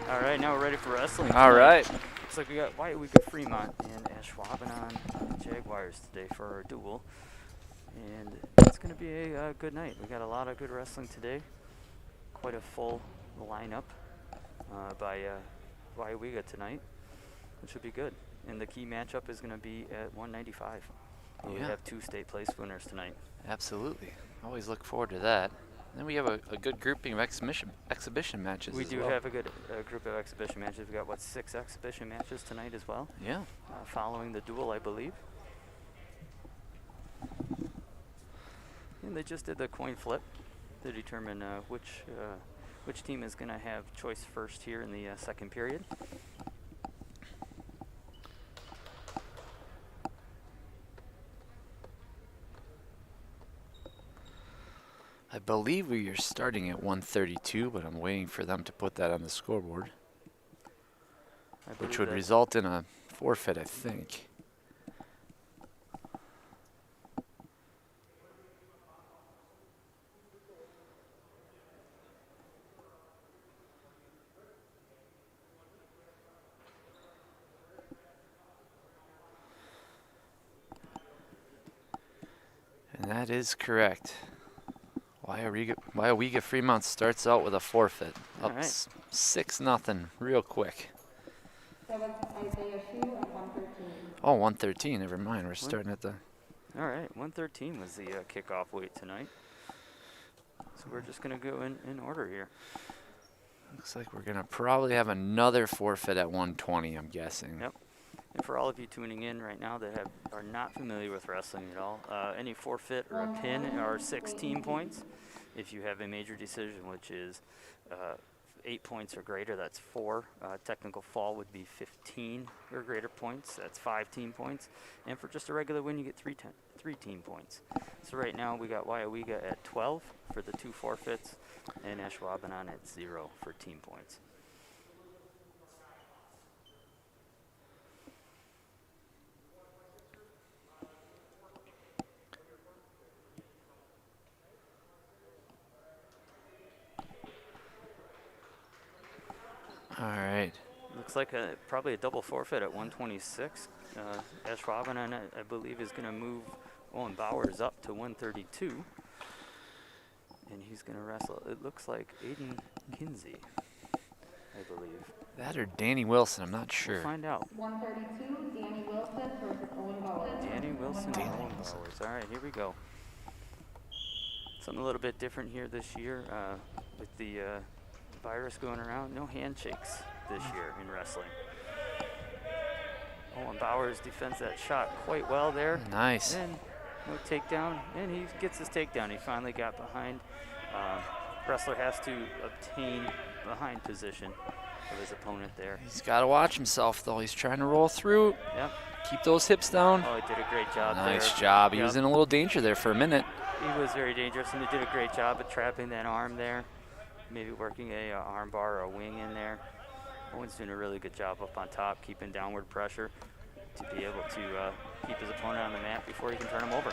All right, now we're ready for wrestling. All right. Looks like we got Weyauwega, Fremont, and Ashwaubenon Jaguars today for our duel. And it's going to be a good night. We got a lot of good wrestling today. Quite a full lineup by Weyauwega tonight, which will be good. And the key matchup is going to be at 195. Yeah. We have 2 state place winners tonight. Absolutely. Always look forward to that. Then we have a good grouping of exhibition matches. We as do well. have a good group of exhibition matches. We got 6 exhibition matches tonight as well. Yeah. Following the duel, I believe. And they just did the coin flip to determine which team is going to have choice first here in the second period. I believe we are starting at 132, but I'm waiting for them to put that on the scoreboard, which would result in a forfeit, I think. And that is correct. Weyauwega Fremont starts out with a forfeit. Up 6-0 real quick. Oh, 113, never mind. We're starting at the... All right, 113 was the kickoff weight tonight. So we're just going to go in order here. Looks like we're going to probably have another forfeit at 120, I'm guessing. Yep. And for all of you tuning in right now that are not familiar with wrestling at all, any forfeit or a pin are 16 points. If you have a major decision, which is 8 points or greater, that's 4. Technical fall would be 15 or greater points. That's 5 team points. And for just a regular win, you get 3 team points. So right now we got Weyauwega at 12 for the 2 forfeits, and Ashwaubenon at 0 for team points. All right. Looks like probably a double forfeit at 126. Ashwaubenon, I believe, is going to move Owen Bowers up to 132. And he's going to wrestle, it looks like, Aiden Kinsey, I believe. That or Danny Wilson, I'm not sure. We'll find out. 132, Danny Wilson versus Owen Bowers. Danny Wilson and Owen Bowers. All right, here we go. Something a little bit different here this year with the virus going around. No handshakes this year in wrestling. Owen Bowers defends that shot quite well there. Nice. And no takedown, and he gets his takedown. He finally got behind. Wrestler has to obtain behind position of his opponent there. He's got to watch himself, though. He's trying to roll through. Yep. Keep those hips down. Oh, he did a great job there. Nice job. He was in a little danger there for a minute. He was very dangerous, and he did a great job of trapping that arm there. Maybe working a arm bar or a wing in there. Owen's doing a really good job up on top, keeping downward pressure to be able to keep his opponent on the mat before he can turn him over.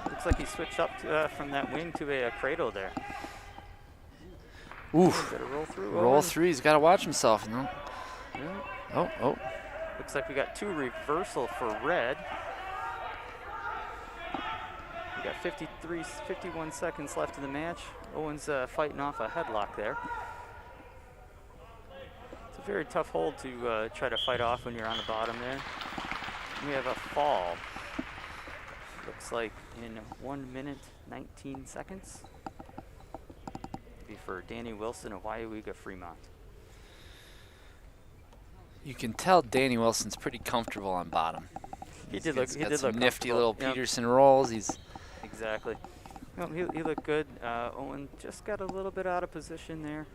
Looks like he switched up from that wing to a cradle there. Oof. Gotta roll through. Roll through. He's got to watch himself. No. Yeah. Oh. Looks like we got 2 reversal for red. We got 51 seconds left in the match. Owen's fighting off a headlock there. It's a very tough hold to try to fight off when you're on the bottom there. We have a fall. Looks like in 1 minute, 19 seconds. Be for Danny Wilson of Weyauwega Fremont. You can tell Danny Wilson's pretty comfortable on bottom. He did look nifty little Peterson rolls. Exactly. No, he looked good. Owen just got a little bit out of position there.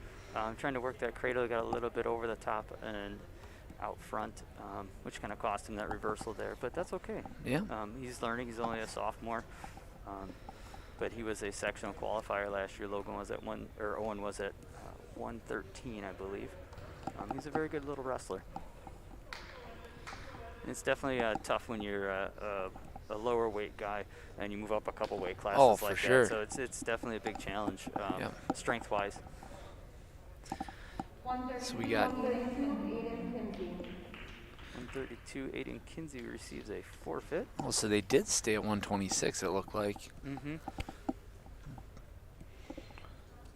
Trying to work that cradle, got a little bit over the top and out front, which kind of cost him that reversal there. But that's okay. Yeah. He's learning. He's only a sophomore. But he was a sectional qualifier last year. Owen was at 113, I believe. He's a very good little wrestler. It's definitely tough when you're a lower weight guy, and you move up a couple weight classes Oh, like for that. sure. So it's definitely a big challenge, Yep. strength-wise. So we got 132, Aiden Kinsey receives a forfeit. Oh, so they did stay at 126, it looked like. Mm-hmm.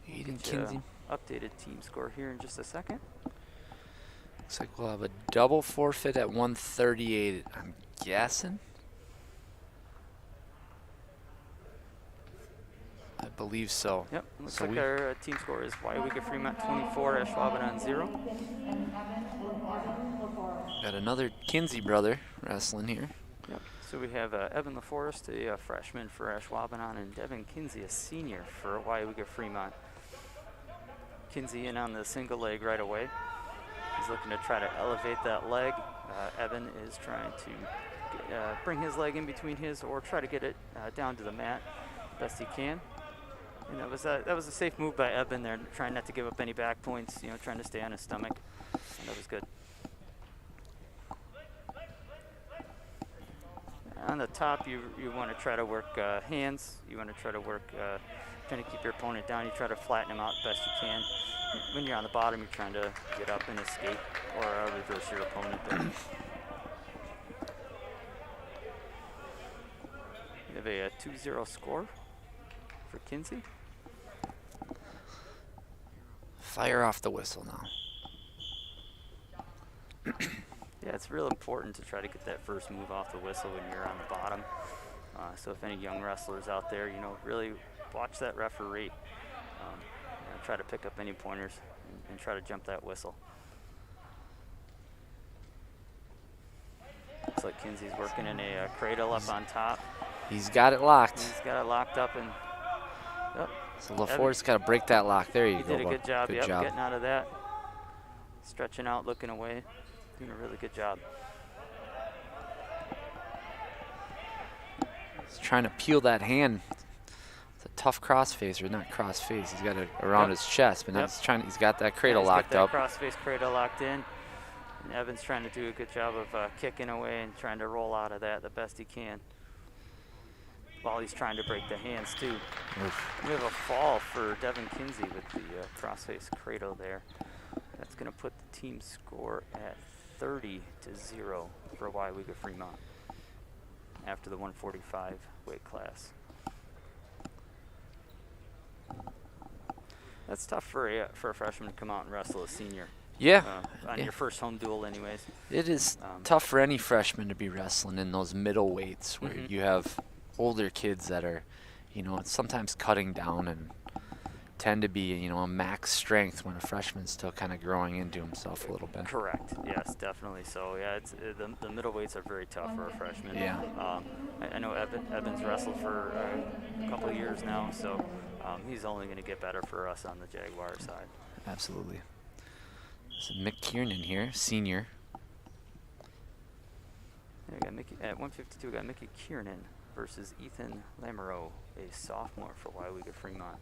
Aiden Kinsey. Updated team score here in just a second. Looks like we'll have a double forfeit at 138, I'm guessing. I believe so. Yep, looks So like we- our team score is Weyauwega Fremont 24, Ashwaubenon 0. Got another Kinsey brother wrestling here. Yep. So we have Evan LaForest, a freshman for Ashwaubenon, and Devin Kinsey, a senior for Weyauwega Fremont. Kinsey in on the single leg right away. He's looking to try to elevate that leg. Evan is trying to bring his leg in between his, or try to get it down to the mat best he can. And that was a safe move by Evan there, trying not to give up any back points. Trying to stay on his stomach. And that was good. On the top, you want to try to work hands. You want to try to work, trying to keep your opponent down. You try to flatten him out best you can. When you're on the bottom, you're trying to get up and escape or reverse your opponent there. We have a 2-0 score for Kinsey. Fire off the whistle now. Yeah, it's real important to try to get that first move off the whistle when you're on the bottom. So if any young wrestlers out there, really watch that referee. Try to pick up any pointers and try to jump that whistle. Looks like Kinsey's working in a cradle up on top. He's got it locked. He's got it locked up, and So LaFort's got to break that lock. There you he go. did a good job. Good Yep, job. getting out of that. Stretching out, looking away. Doing a really good job. He's trying to peel that hand. It's a tough crossface, or not crossface. He's got it around his chest, but now he's got that cradle locked up. He's got that crossface cradle locked in. And Evan's trying to do a good job of kicking away and trying to roll out of that the best he can, while he's trying to break the hands too. Oof. We have a fall for Devin Kinsey with the crossface cradle there. That's going to put the team score at 30-0 for Weyauwega Fremont after the 145 weight class. That's tough for a freshman to come out and wrestle a senior. Yeah. On your first home duel anyways. It is tough for any freshman to be wrestling in those middle weights where you have older kids that are, sometimes cutting down and tend to be, a max strength when a freshman's still kind of growing into himself a little bit. Correct. Yes, definitely. So yeah, it's the middle weights are very tough for a freshman. Yeah. I know Evan's wrestled for a couple of years now, so he's only going to get better for us on the Jaguar side. Absolutely. So Kiernan here, senior. We got at 152. We got Mickey Kiernan versus Ethan Lamoreaux, a sophomore for Weyauwega Fremont.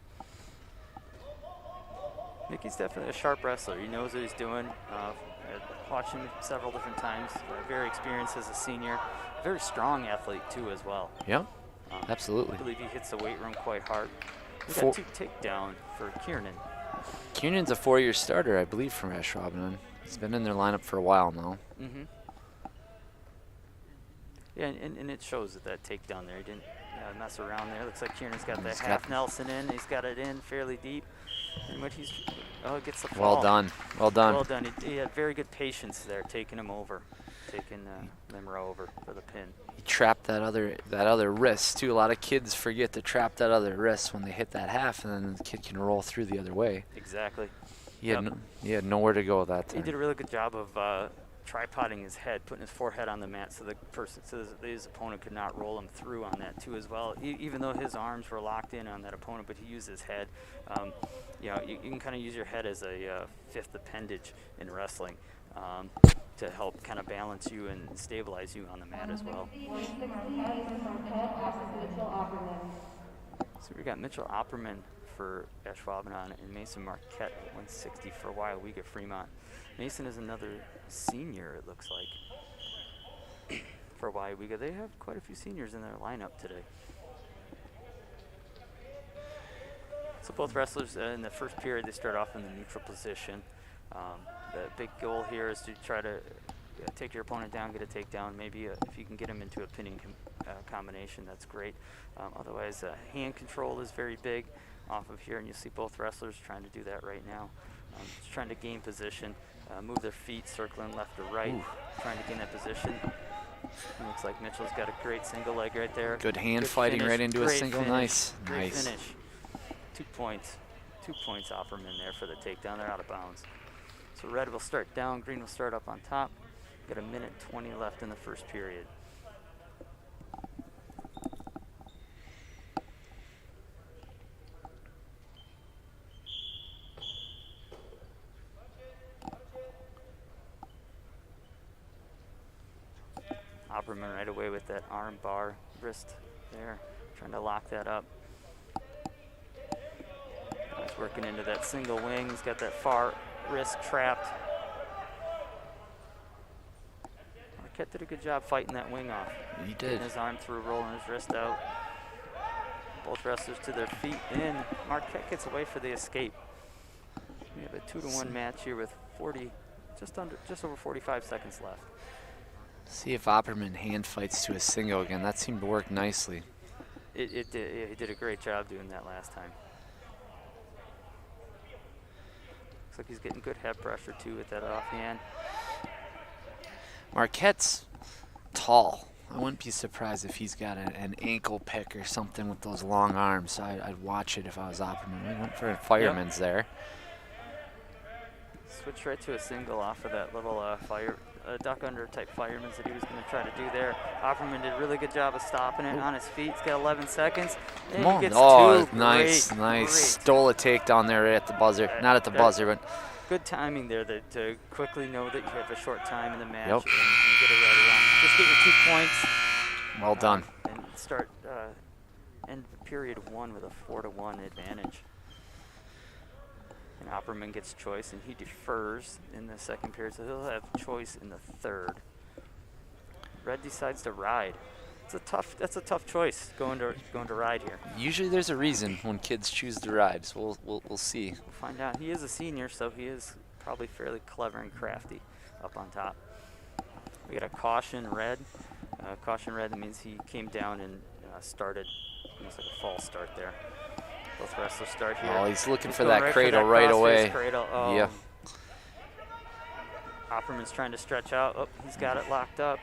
Mickey's definitely a sharp wrestler. He knows what he's doing. I've watched him several different times. Very experienced as a senior. Very strong athlete too as well. Yep, absolutely. I believe he hits the weight room quite hard. We got 2 takedown for Kiernan. Kiernan's a 4-year starter, I believe, from Ashwaubenon. He's been in their lineup for a while now. Mm-hmm. Yeah, and it shows that takedown there. He didn't mess around there. Looks like Kiernan's got that half Nelson in. He's got it in fairly deep. And what he gets the fall. Well done. Well done. Well done. He had very good patience there, taking him over, taking Lamoreaux over for the pin. He trapped that other wrist too. A lot of kids forget to trap that other wrist when they hit that half, and then the kid can roll through the other way. Exactly. He had nowhere to go that time. He did a really good job of tripoding his head, putting his forehead on the mat, so his opponent could not roll him through on that too as well. Even though his arms were locked in on that opponent, but he used his head. You can kind of use your head as a fifth appendage in wrestling to help kind of balance you and stabilize you on the mat as well. So we got Mitchell Opperman for Ashwaubenon and Mason Marquette at 160 for Weyauwega Fremont. Mason is another senior, it looks like. for Weyauwega. They have quite a few seniors in their lineup today. So both wrestlers in the first period, they start off in the neutral position. The big goal here is to try to take your opponent down, get a takedown. Maybe if you can get him into a pinning combination, that's great. Otherwise, hand control is very big off of here, and you see both wrestlers trying to do that right now. Just trying to gain position, move their feet, circling left to right, trying to gain that position. It looks like Mitchell's got a great single leg right there. Good hand fighting finish, right into a single. Finish, Nice. great Nice. finish. 2 points. 2 points Opperman there for the takedown. They're out of bounds. So red will start down, green will start up on top. Got a minute 20 left in the first period. Opperman right away with that arm bar wrist there, trying to lock that up. He's working into that single wing. He's got that far wrist trapped. Marquette did a good job fighting that wing off. He did. Getting his arm through, rolling his wrist out. Both wrestlers to their feet in. Marquette gets away for the escape. We have a 2-to-1 match here with just over 45 seconds left. See if Opperman hand fights to a single again. That seemed to work nicely. It did. He did a great job doing that last time. Looks like he's getting good head pressure too with that offhand. Marquette's tall. I wouldn't be surprised if he's got an ankle pick or something with those long arms. So I'd watch it if I was Opperman. We went for a fireman's there. Switch right to a single off of that little duck under type fireman's that he was going to try to do there. Opperman did a really good job of stopping it on his feet. He's got 11 seconds. And Come on. he gets Oh, two. nice, Great, nice. great. Stole a takedown there at the buzzer. Not at the buzzer, but Good timing there to quickly know that you have a short time in the match Yep. and get it right around. Just get your 2 points. well done. And start end period 1 with a 4-to-1 advantage. And Opperman gets choice, and he defers in the second period, so he'll have choice in the third. Red decides to ride. That's a tough choice going to ride here. Usually there's a reason when kids choose to ride, so we'll see. We'll find out. He is a senior, so he is probably fairly clever and crafty up on top. We got a caution red. Caution red, that means he came down and started almost like a false start there. Both wrestlers start here. Oh, he's looking for going that cradle right crossface away. Cradle. Oh. Yeah. Opperman's trying to stretch out. Oh, he's got it locked up.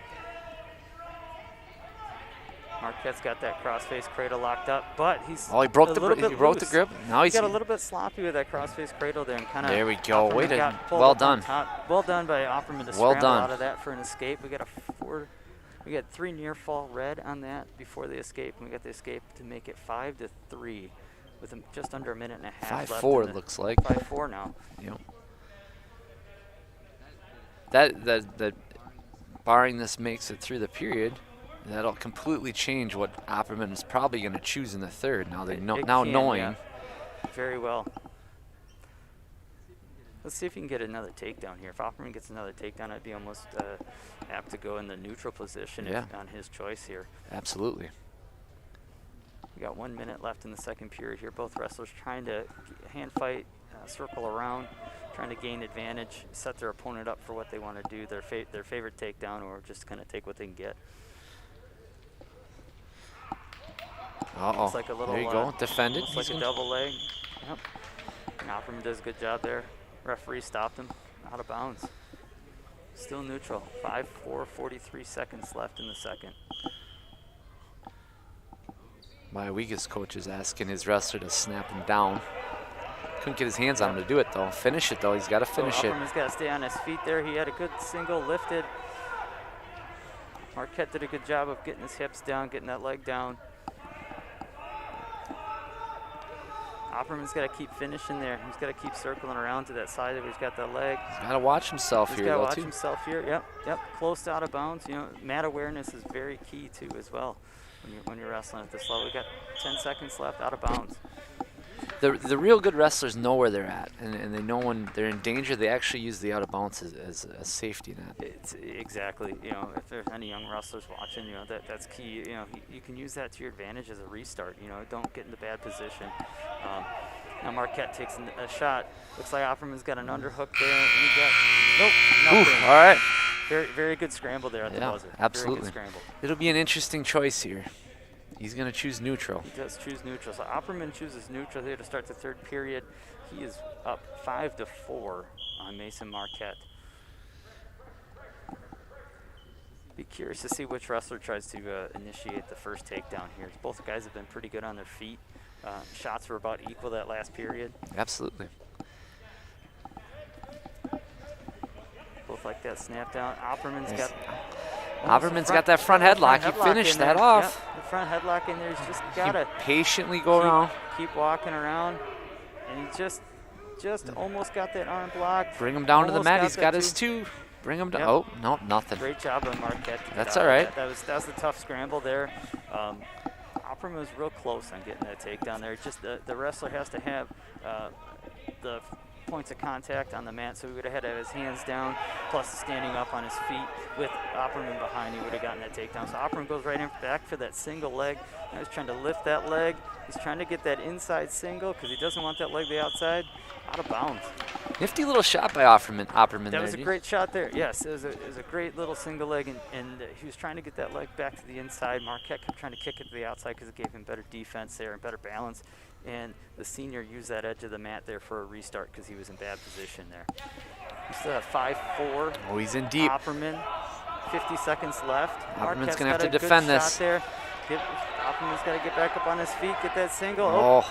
Marquette's got that crossface cradle locked up, but he's Oh, he broke the loose. grip. Now He he's got a little bit sloppy with that crossface cradle there and kind of. There we go. Way to Well done. Well done by Opperman to Well scramble done. out of that for an escape. We got 3 near fall red on that before the escape, and we got the escape to make it 5-3 with just under a minute and a half left. 5-4 it looks like. 5-4 now. Yep. That barring this makes it through the period, that'll completely change what Opperman is probably going to choose in the third. Now knowing. Yeah. Very well. Let's see if he can get another takedown here. If Opperman gets another takedown, I'd be almost apt to go in the neutral position on his choice here. Absolutely. We got 1 minute left in the second period here. Both wrestlers trying to hand fight, circle around, trying to gain advantage, set their opponent up for what they want to do, their favorite takedown, or just kind of take what they can get. Uh-oh. Like a little, there you go. Defended. Like a double leg. Yep. And Opperman does a good job there. Referee stopped him out of bounds. Still neutral. 5-4, 43 seconds left in the second. Weyauwega's coach is asking his wrestler to snap him down. Couldn't get his hands on him to do it, though. Finish it, though. He's got to finish it. Opperman's got to stay on his feet there. He had a good single lifted. Marquette did a good job of getting his hips down, getting that leg down. Opperman's got to keep finishing there. He's got to keep circling around to that side. He's got that leg. He's got to watch himself He's here, got to though, watch too. himself here. Yep. Close to out of bounds. You know, mat awareness is very key too, as well, when you're wrestling at this level. We got 10 seconds left, out of bounds. The real good wrestlers know where they're at, and they know when they're in danger. They actually use the out of bounds as a safety net. It's exactly, if there's any young wrestlers watching, that's key. You can use that to your advantage as a restart. Don't get into bad position. Now Marquette takes a shot. Looks like Opperman's got an underhook there, and he got nothing. Ooh, all right. Very, very good scramble there at the buzzer. Absolutely. Very good scramble. It'll be an interesting choice here. He's going to choose neutral. He does choose neutral. So Opperman chooses neutral here to start the third period. He is up 5-4 on Mason Marquette. Be curious to see which wrestler tries to initiate the first takedown here. Both guys have been pretty good on their feet. Shots were about equal that last period. Absolutely. Both like that snap down. Opperman's got that front headlock. He finished that off. Yep, the front headlock in there. He's just got to patiently go around. Keep walking around. And he just almost got that arm blocked. Bring him down to the mat. He's got his two. Bring him down. Yep. Oh, no, nothing. Great job on Marquette. That's all right. That was the tough scramble there. Opperman was real close on getting that takedown there. Just the wrestler has to have the points of contact on the mat, so he would have had to have his hands down, plus standing up on his feet with Opperman behind. He would have gotten that takedown. So Opperman goes right in back for that single leg. Now he's trying to lift that leg. He's trying to get that inside single because he doesn't want that leg to be outside. Out of bounds. Nifty little shot by Opperman That there. was a great shot there. Yes, it was a great little single leg, and he was trying to get that leg back to the inside. Marquette kept trying to kick it to the outside because it gave him better defense there and better balance. And the senior used that edge of the mat there for a restart because he was in bad position there. We still have 5-4. Oh, he's in deep. Opperman, 50 seconds left. Opperman's going to have to defend this. There. Opperman's got to get back up on his feet, get that single. Oh,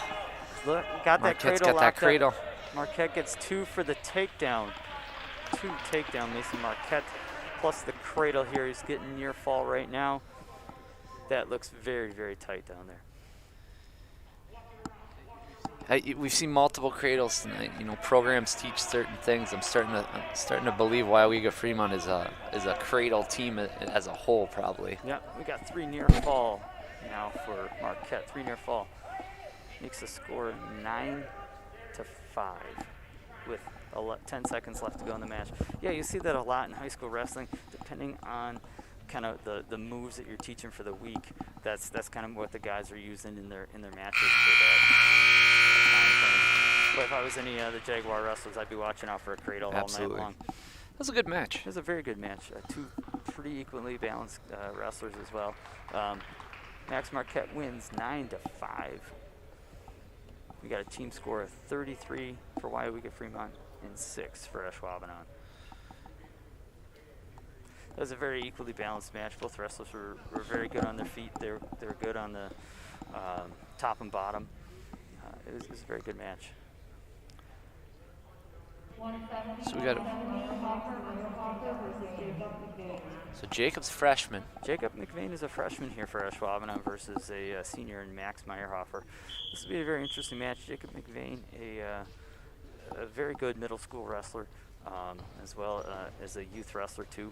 look, got that Marquette's cradle got that cradle. Up. Marquette gets 2 for the takedown. 2 takedown, Mason Marquette, plus the cradle here. He's getting near fall right now. That looks very, very tight down there. We've seen multiple cradles tonight. Programs teach certain things. I'm starting to believe Weyauwega Fremont is a cradle team as a whole, probably. Yeah, we got 3 near fall now for Marquette. 3 near fall makes the score 9-5 with 10 seconds left to go in the match. Yeah, you see that a lot in high school wrestling, depending on kind of the moves that you're teaching for the week. That's kind of what the guys are using in their matches for that. But if I was any of the Jaguar wrestlers, I'd be watching out for a cradle all night long. That was a good match. It was a very good match. 2 pretty equally balanced wrestlers as well. Max Marquette wins 9-5. We got a team score of 33 for Weyauwega Fremont and 6 for Ashwaubenon. That was a very equally balanced match. Both wrestlers were very good on their feet. They were good on the top and bottom. It was a very good match. So we got Jacob's freshman. Jacob Mcvean is a freshman here for Ashwaubenon versus a senior in Max Meyerhofer. This will be a very interesting match. Jacob Mcvean, a very good middle school wrestler, as well as a youth wrestler too.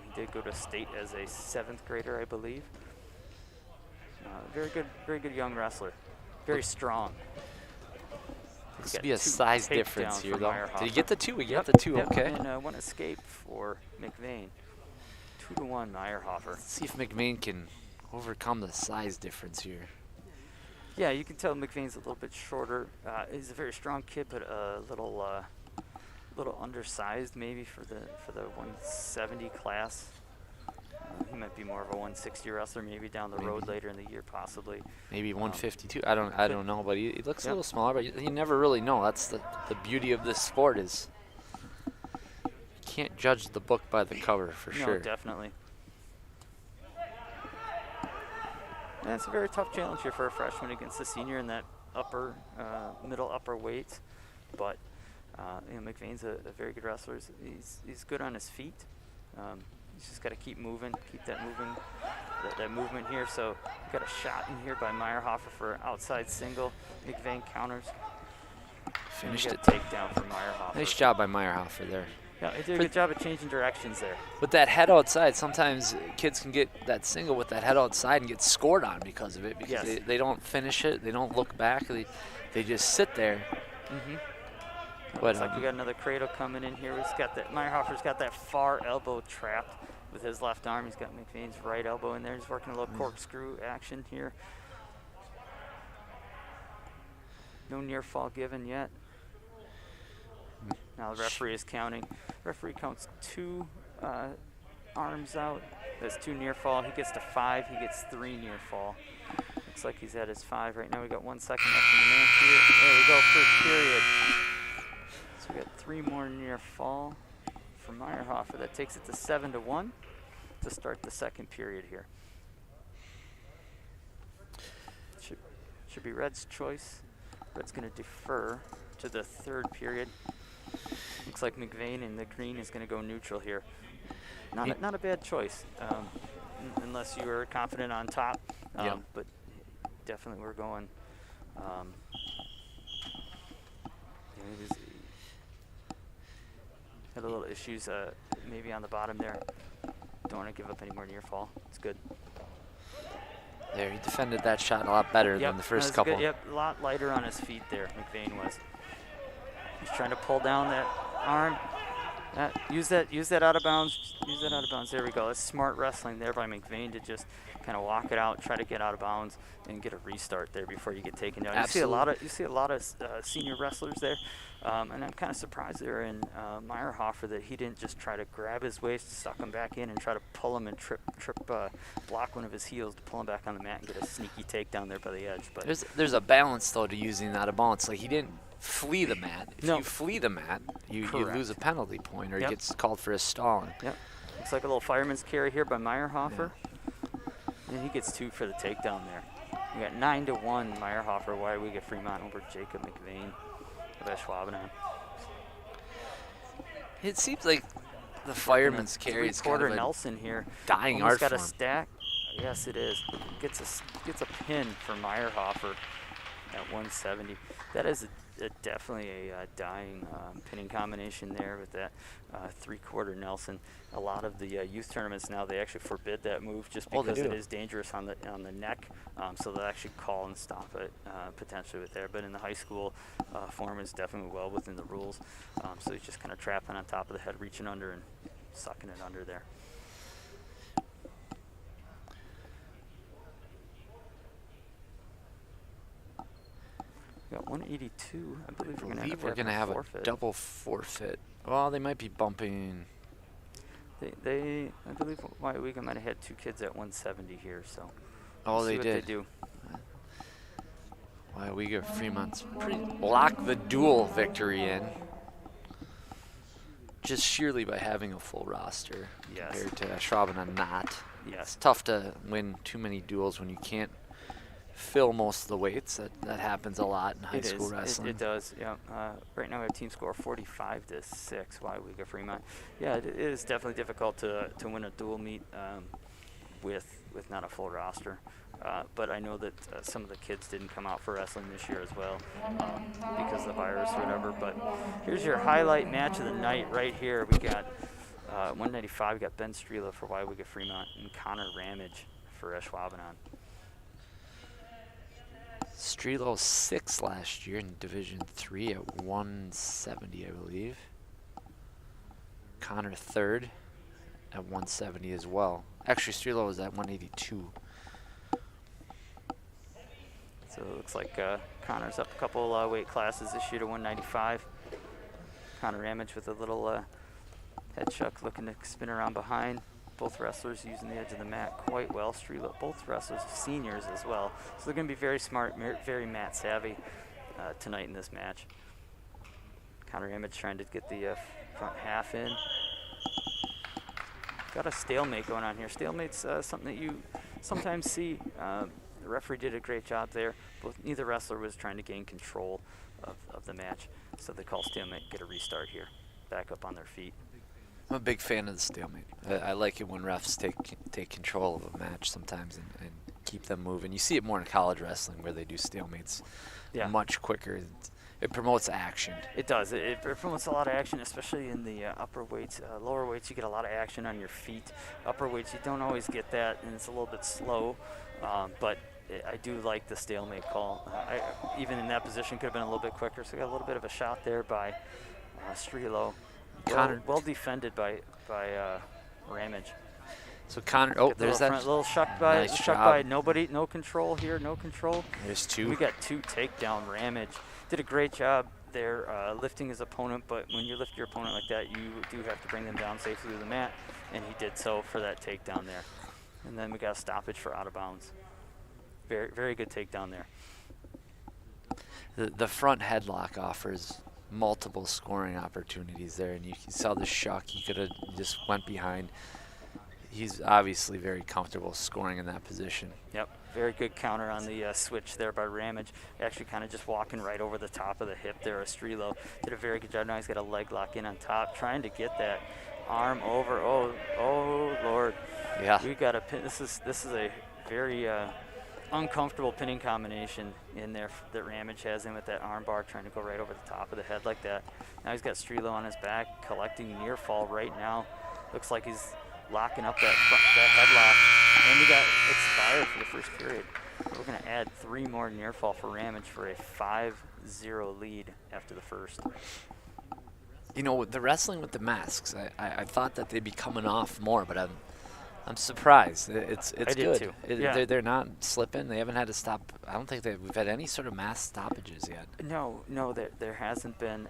He did go to state as a 7th grader, I believe. Very good young wrestler. Very strong. This would be a size difference here, though. Did he get the 2? We got the 2, yep, okay. And 1 escape for Mcvean. 2-1 Meyerhofer. Let's see if Mcvean can overcome the size difference here. Yeah, you can tell Mcvean's a little bit shorter. He's a very strong kid, but a little undersized maybe for the 170 class. He might be more of a 160 wrestler, maybe down the road later in the year, possibly. Maybe 152. I don't know, but he looks a little smaller. But you never really know. That's the beauty of this sport is you can't judge the book by the cover for sure. No, definitely. And it's a very tough challenge here for a freshman against a senior in that middle upper weight. But Mcvean's a very good wrestler. He's good on his feet. He's just got to keep moving, keep that movement here. So we got a shot in here by Meyerhofer for outside single. Mcvean counters. Finished it. Takedown for Meyerhofer. Nice job by Meyerhofer there. Yeah, he did a good job of changing directions there. With that head outside, sometimes kids can get that single with that head outside and get scored on because of it, because Yes. they don't finish it, they don't look back, they just sit there. But Looks like we got another cradle coming in here. We've got that. Meyerhofer's got that far elbow trapped with his left arm. He's got Mcvean's right elbow in there. He's working a little corkscrew action here. No near fall given yet. Now the referee is counting. Referee counts 2 arms out. There's 2 near fall. He gets to 5. He gets 3 near fall. Looks like he's at his 5 right now. We got 1 second left in the match here. There we go, first period. So we got 3 more near fall for Meyerhofer. That takes it to 7-1 to start the second period here. Should be Red's choice. Red's going to defer to the third period. Looks like Mcvean in the green is going to go neutral here. Not a bad choice, unless you were confident on top. But definitely we're going. Had a little issues maybe on the bottom there. Don't want to give up any more near fall. It's good. There, he defended that shot a lot better than the first couple. Good. Yep, a lot lighter on his feet there, Mcvean was. He's trying to pull down that arm. Use that out of bounds. Use that out of bounds. There we go. That's smart wrestling there by Mcvean to just kind of walk it out, try to get out of bounds, and get a restart there before you get taken down. Absolutely. You see a lot of senior wrestlers there, and I'm kind of surprised there in Meyerhofer that he didn't just try to grab his waist, suck him back in, and try to pull him and block one of his heels to pull him back on the mat and get a sneaky takedown there by the edge. But there's a balance though to using out of bounds. Like, he didn't flee the mat. If No. you flee the mat, you lose a penalty point, or Yep. he gets called for a stalling. Yep. Looks like a little fireman's carry here by Meyerhofer. And he gets 2 for the takedown there. We got 9-1 Meyerhofer, Weyauwega Fremont over Jacob Mcvean of Ashwaubenon. It seems like the fireman's carry is kind Three-quarter of a Nelson here. dying Almost art got a form. stack. Yes, it is. Gets a pin for Meyerhofer at 170. That is definitely a dying pinning combination there with that 3-quarter Nelson. A lot of the youth tournaments now, they actually forbid that move just because it is dangerous on the neck. So they'll actually call and stop it potentially with there. But in the high school form, is definitely well within the rules. So he's just kind of trapping on top of the head, reaching under and sucking it under there. We got 182. I believe we're going to have a double forfeit. Well, they might be bumping. I believe Weyauwega might have had 2 kids at 170 here, so. Oh, see they what did. They do. Weyauwega Fremont's locked the dual victory in, just sheerly by having a full roster compared to Ashwaubenon not. Yes. It's tough to win too many duels when you can't fill most of the weights. That happens a lot in high school wrestling. It does, yeah. Right now we have team score 45-6, Weyauwega Fremont. Yeah, it is definitely difficult to win a dual meet with not a full roster. But I know that some of the kids didn't come out for wrestling this year as well because of the virus or whatever. But here's your highlight match of the night right here. We got 195. We got Ben Strela for Weyauwega Fremont and Connor Ramage for Ashwaubenon. Strelo 6 last year in Division 3 at 170, I believe. Connor 3rd at 170 as well. Actually, Strelo was at 182. So it looks like Connor's up a couple weight classes this year to 195. Connor Ramage with a little head chuck looking to spin around behind. Both wrestlers using the edge of the mat quite well. Strela, both wrestlers seniors as well. So they're going to be very smart, very mat savvy tonight in this match. Connor Ramage trying to get the front half in. Got a stalemate going on here. Stalemate's something that you sometimes see. The referee did a great job there. Neither wrestler was trying to gain control of the match. So they call stalemate, get a restart here. Back up on their feet. I'm a big fan of the stalemate. I like it when refs take control of a match sometimes and keep them moving. You see it more in college wrestling where they do stalemates much quicker. It promotes action. It does. It promotes a lot of action, especially in the upper weights. Lower weights, you get a lot of action on your feet. Upper weights, you don't always get that, and it's a little bit slow. But I do like the stalemate call. Even in that position, could have been a little bit quicker. So we got a little bit of a shot there by Strelo. Well defended by Ramage. So Connor, oh, there's that. Little shuck by, nice shuck job. by. Nobody, no control here, no control. There's two. We got 2 takedown. Ramage did a great job there lifting his opponent, but when you lift your opponent like that, you do have to bring them down safely to the mat, and he did so for that takedown there. And then we got a stoppage for out of bounds. Very, very good takedown there. The front headlock offers multiple scoring opportunities there, and you saw the shuck. He could have just went behind. He's obviously very comfortable scoring in that position. Yep, very good counter on the switch there by Ramage. Actually kind of just walking right over the top of the hip there. Strelo did a very good job. Now he's got a leg lock in on top, trying to get that arm over. Oh Lord. Yeah. We got a pin. This is a very uncomfortable pinning combination in there that Ramage has in with that arm bar, trying to go right over the top of the head like that. Now he's got Strelo on his back, collecting near fall right now. Looks like he's locking up that headlock, and we got expired for the first period. We're going to add 3 more near fall for Ramage for a 5-0 lead after the first. You know, the wrestling with the masks, I thought that they'd be coming off more, but I'm surprised. It's I did good. too. Yeah. They're not slipping. They haven't had to stop. I don't think we've had any sort of mass stoppages yet. No, there hasn't been.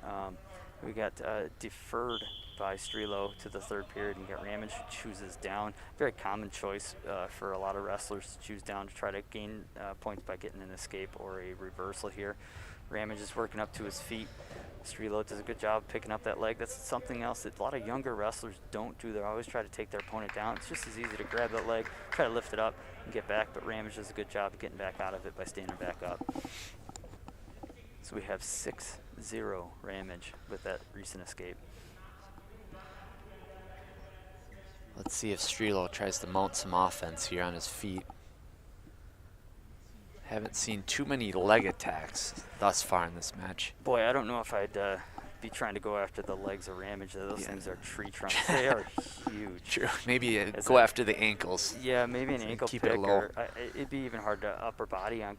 We got deferred by Strelo to the 3rd period, and you got Ramage who chooses down. Very common choice for a lot of wrestlers to choose down to try to gain points by getting an escape or a reversal here. Ramage is working up to his feet. Strelo does a good job picking up that leg. That's something else that a lot of younger wrestlers don't do. They always try to take their opponent down. It's just as easy to grab that leg, try to lift it up, and get back, but Ramage does a good job of getting back out of it by standing back up. So we have 6-0 Ramage with that recent escape. Let's see if Strelo tries to mount some offense here on his feet. Haven't seen too many leg attacks thus far in this match. Boy, I don't know if I'd be trying to go after the legs of Ramage. Those things are tree trunks. They are huge. True. Maybe go after the ankles. Yeah, maybe an ankle keep pick. it low. Or, it'd be even hard to upper body on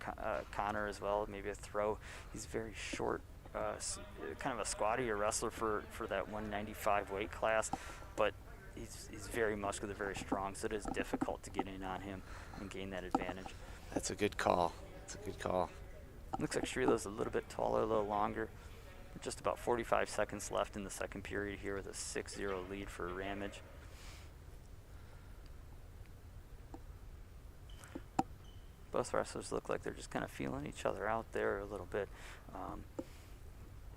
Connor as well. Maybe a throw. He's very short, kind of a squattier wrestler for that 195 weight class, but he's very muscular, very strong, so it is difficult to get in on him and gain that advantage. That's a good call. That's a good call. Looks like Strelo's a little bit taller, a little longer. Just about 45 seconds left in the 2nd period here with a 6-0 lead for Ramage. Both wrestlers look like they're just kind of feeling each other out there a little bit.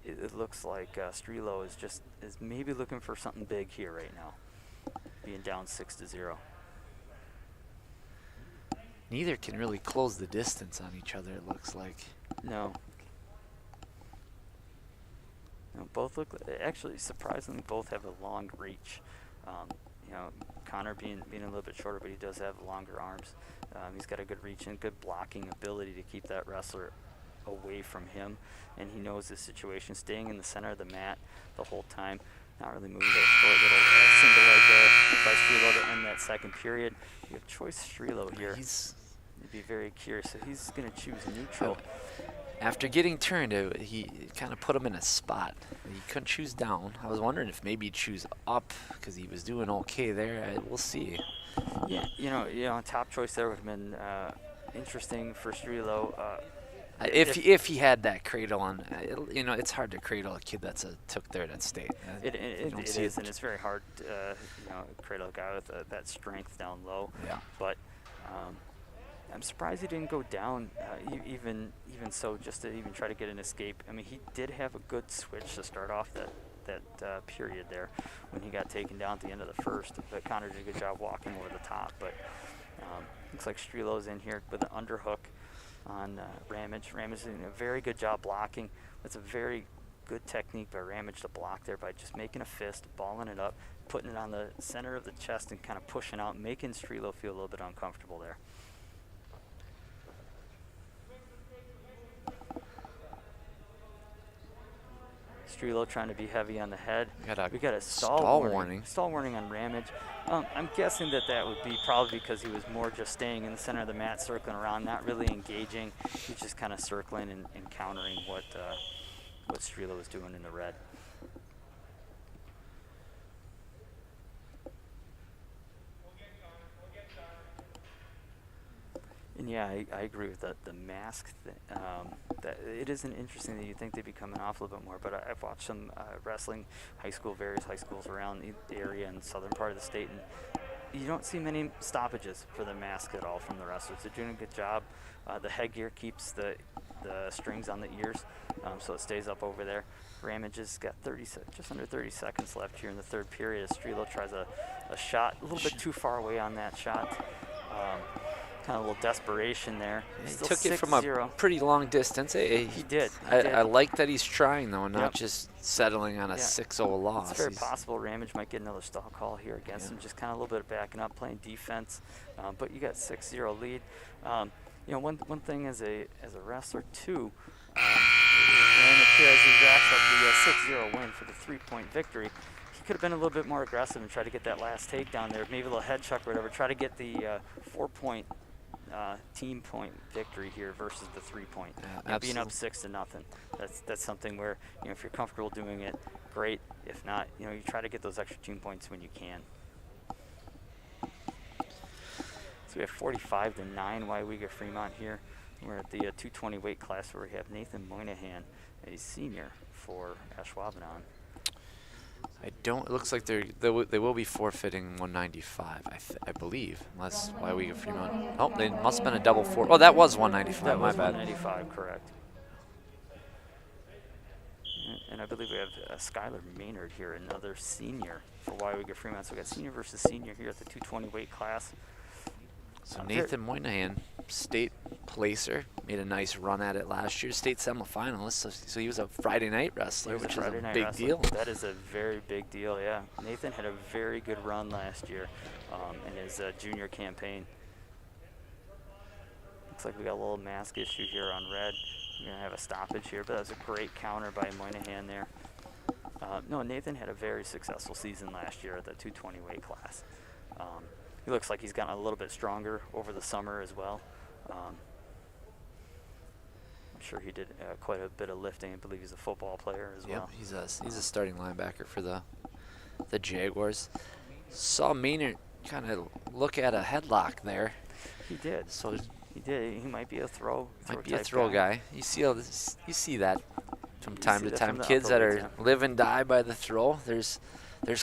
It looks like Strelo is maybe looking for something big here right now, being down 6-0. Neither can really close the distance on each other, it looks like. No. Both look, actually, surprisingly, both have a long reach. Connor being a little bit shorter, but he does have longer arms. He's got a good reach and good blocking ability to keep that wrestler away from him, and he knows the situation, staying in the center of the mat the whole time, not really moving that short little single leg there by Strelo to end that 2nd period. You have choice Strelo here. You'd be very curious. So he's going to choose neutral. After getting turned, he kind of put him in a spot. He couldn't choose down. I was wondering if maybe he'd choose up because he was doing okay there. We'll see. Yeah, top choice there would have been interesting for Strelo. If he had that cradle on, it's hard to cradle a kid that's took third at state. It is, and it's very hard to cradle a guy with that strength down low. Yeah. But I'm surprised he didn't go down, even so, just to even try to get an escape. I mean, he did have a good switch to start off that period there when he got taken down at the end of the first. But Connor did a good job walking over the top. But looks like Strelo's in here with an underhook on Ramage. Ramage is doing a very good job blocking. That's a very good technique by Ramage to block there by just making a fist, balling it up, putting it on the center of the chest and kind of pushing out, making Strelo feel a little bit uncomfortable there. Strelo trying to be heavy on the head. We got a stall warning. Stall warning on Ramage. I'm guessing that would be probably because he was more just staying in the center of the mat, circling around, not really engaging. He's just kind of circling and countering what Strelo was doing in the red. And yeah, I agree with the mask. That it isn't interesting that you think they'd be coming off a little bit more, but I've watched some wrestling various high schools around the area and southern part of the state, and you don't see many stoppages for the mask at all from the wrestlers. They're doing a good job. The headgear keeps the strings on the ears, so it stays up over there. Ramage has got just under 30 seconds left here in the third period as Strelo tries a shot, a little bit too far away on that shot. Kind of a little desperation there. He took it from a pretty long distance. He did. I like that he's trying, though, not just settling on a 6-0 loss. It's very possible Ramage might get another stall call here against him, just kind of a little bit of backing up, playing defense. But you got 6-0 lead. One thing as a wrestler, too, Ramage here as he racks up the 6-0 win for the 3-point victory. He could have been a little bit more aggressive and try to get that last takedown there, maybe a little head chuck or whatever, try to get the 4-point team point victory here versus the 3-point. Being up 6-0. That's something where, if you're comfortable doing it, great. If not, you try to get those extra team points when you can. So we have 45-9 Weyauwega Fremont here. We're at the 220 weight class where we have Nathan Moynihan, a senior for Ashwaubenon. It looks like they will be forfeiting 195, I believe, unless Weyauwega Fremont. Oh, they must have been a double fort. Oh, that was 195. That was my bad. 195, correct. And I believe we have Skylar Maynard here, another senior for Weyauwega Fremont. So we got senior versus senior here at the 220 weight class. So Nathan Moynihan, state placer, made a nice run at it last year. State semifinalist, so he was a Friday night wrestler, which is a big deal. That is a very big deal, yeah. Nathan had a very good run last year in his junior campaign. Looks like we got a little mask issue here on red. We're going to have a stoppage here, but that was a great counter by Moynihan there. No, Nathan had a very successful season last year at the 220 weight class. He looks like he's gotten a little bit stronger over the summer as well. I'm sure he did quite a bit of lifting. I believe he's a football player as well. He's a starting linebacker for the Jaguars. Saw Maynard kind of look at a headlock there. He did. So he did. He might be a throw. Might be a throw guy. You see that from time to time. Kids that are live and die by the throw. There's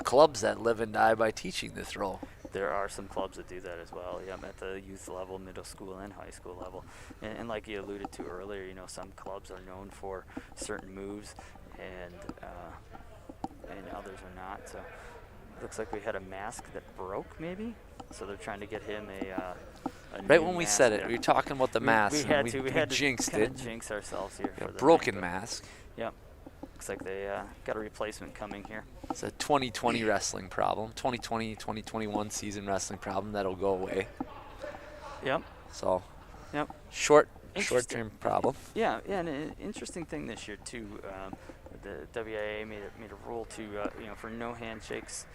clubs that live and die by teaching the throw. There are some clubs that do that as well, at the youth level, middle school, and high school level. And like you alluded to earlier, some clubs are known for certain moves, and others are not. So it looks like we had a mask that broke, maybe. So they're trying to get him a right when we said it, we were talking about the mask. We had to jinxed it. Jinx ourselves here. For the broken mask. Yep. Looks like they got a replacement coming here. It's a 2020 wrestling problem. 2020-2021 season wrestling problem that'll go away. Yep. So. Yep. Short-term problem. Yeah, and an interesting thing this year too. The WIA made a rule to for no handshakes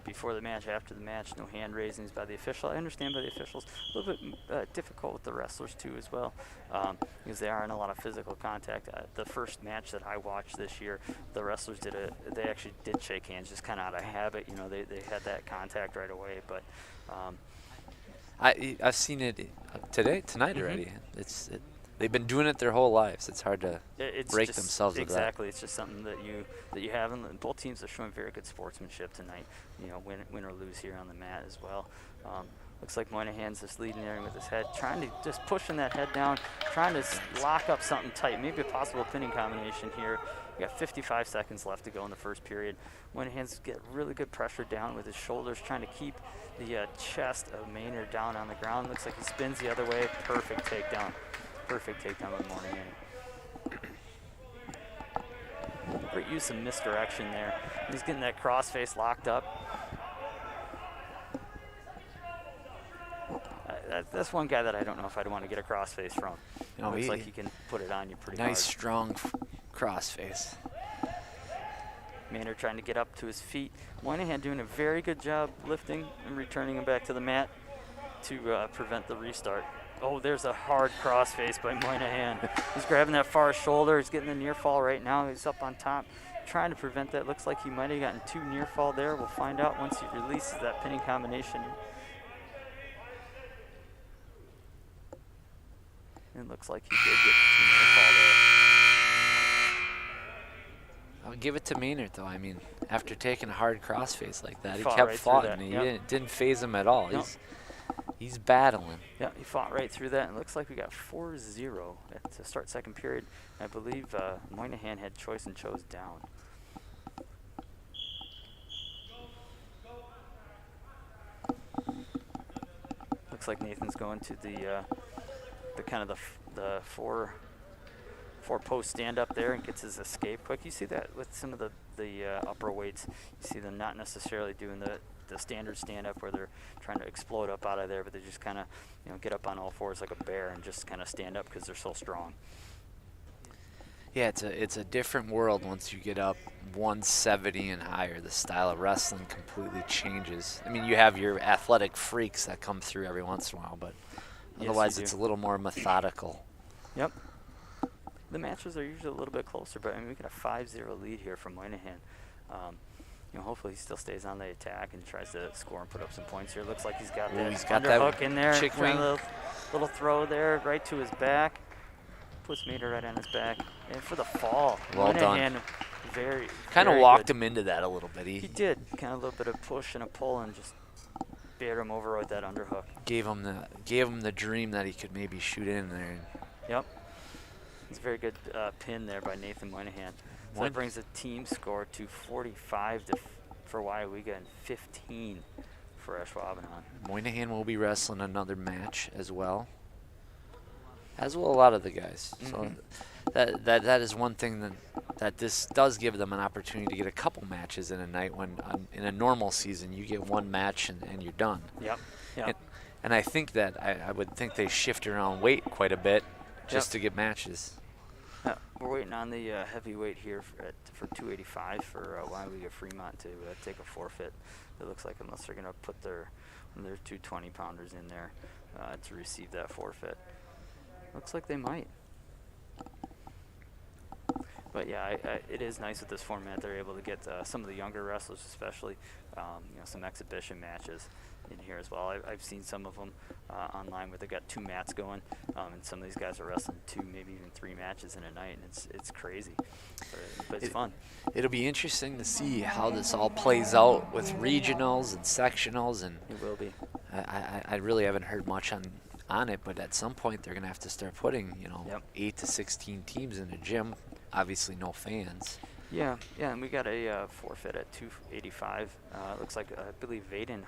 before the match, after the match, no hand raisings by the official. I understand by the officials, a little bit difficult with the wrestlers too as well, because they are in a lot of physical contact. The first match that I watched this year, the wrestlers they actually did shake hands, just kind of out of habit. They had that contact right away, but. I've seen it tonight already. They've been doing it their whole lives. It's hard to break themselves of that. Exactly. It's just something that you have, and both teams are showing very good sportsmanship tonight. Win or lose here on the mat as well. Looks like Moynihan's just leading there with his head, trying to just pushing that head down, trying to lock up something tight, maybe a possible pinning combination here. We got 55 seconds left to go in the first period. Moynihan's get really good pressure down with his shoulders, trying to keep the chest of Maynard down on the ground. Looks like he spins the other way. Perfect takedown. Perfect takedown by Moynihan. Great use of misdirection there. He's getting that crossface locked up. That's one guy that I don't know if I'd want to get a crossface from. Looks like he can put it on you pretty hard. Nice, strong crossface. Maynard trying to get up to his feet. Moynihan doing a very good job lifting and returning him back to the mat to prevent the restart. Oh, there's a hard crossface by Moynihan. He's grabbing that far shoulder. He's getting the near fall right now. He's up on top trying to prevent that. Looks like he might have gotten 2 near fall there. We'll find out once he releases that pinning combination. It looks like he did get 2 near fall there. I'll give it to Maynard, though. I mean, after taking a hard crossface like that, he Fought kept right through fighting. that, He didn't phase him at all. Nope. He's battling. Yeah, he fought right through that. And it looks like we got 4-0 to start second period. I believe Moynihan had choice and chose down. Looks like Nathan's going to the kind of the four post stand up there and gets his escape quick. You see that with some of the upper weights. You see them not necessarily doing the standard stand up where they're trying to explode up out of there, but they just kind of get up on all fours like a bear and just kind of stand up because they're so strong. Yeah, it's a different world once you get up 170 and higher. The style of wrestling completely changes. I mean, you have your athletic freaks that come through every once in a while, but otherwise it's a little more methodical. Yep. The matches are usually a little bit closer, but I mean, we got a 5-0 lead here from Moynihan. Hopefully he still stays on the attack and tries to score and put up some points here. Looks like he's got that underhook in there. Chick wing. Little throw there right to his back. Puts Maynard right on his back. And for the fall. Well Moynihan done. Very Kind of walked him into that a little bit. He did. Kind of a little bit of push and a pull and just bared him over with that underhook. Gave him the dream that he could maybe shoot in there. Yep. It's a very good pin there by Nathan Moynihan. So that brings the team score to 45 for Weyauwega and 15 for Ashwaubenon. Moynihan will be wrestling another match as well. As will a lot of the guys. So that is one thing that this does give them an opportunity to get a couple matches in a night when in a normal season you get one match and you're done. Yep. And I think that I would think they shift around weight quite a bit just to get matches. We're waiting on the heavyweight here for 285 for Weyauwega Fremont to take a forfeit. It looks like unless they're going to put their 220 pounders in there to receive that forfeit. Looks like they might. But yeah, it is nice with this format. They're able to get some of the younger wrestlers, especially some exhibition matches in here as well. I've seen some of them online where they got 2 mats going, and some of these guys are wrestling 2, maybe even 3 matches in a night, and it's crazy, but it's fun. It'll be interesting to see how this all plays out with regionals and sectionals, and It will be. I really haven't heard much on it, but at some point they're gonna have to start putting 8 to 16 teams in a gym. Obviously, no fans. Yeah, and we got a forfeit at 285. Looks like I believe Vanden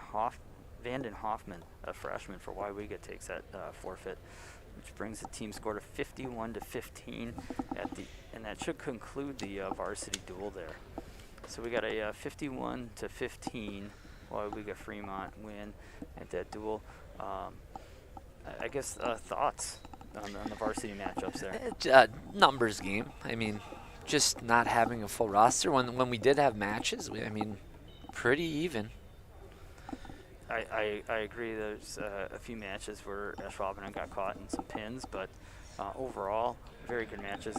Hoffman, a freshman for Weyauwega, takes that forfeit, which brings the team score to 51 to 15 and that should conclude the varsity duel there. So we got a 51 to 15 Weyauwega Fremont win at that duel. I guess thoughts on the varsity matchups there. Numbers game. I mean, just not having a full roster. When we did have matches, pretty even. I agree. There's a few matches where Ashwaubenon got caught in some pins, but overall, very good matches.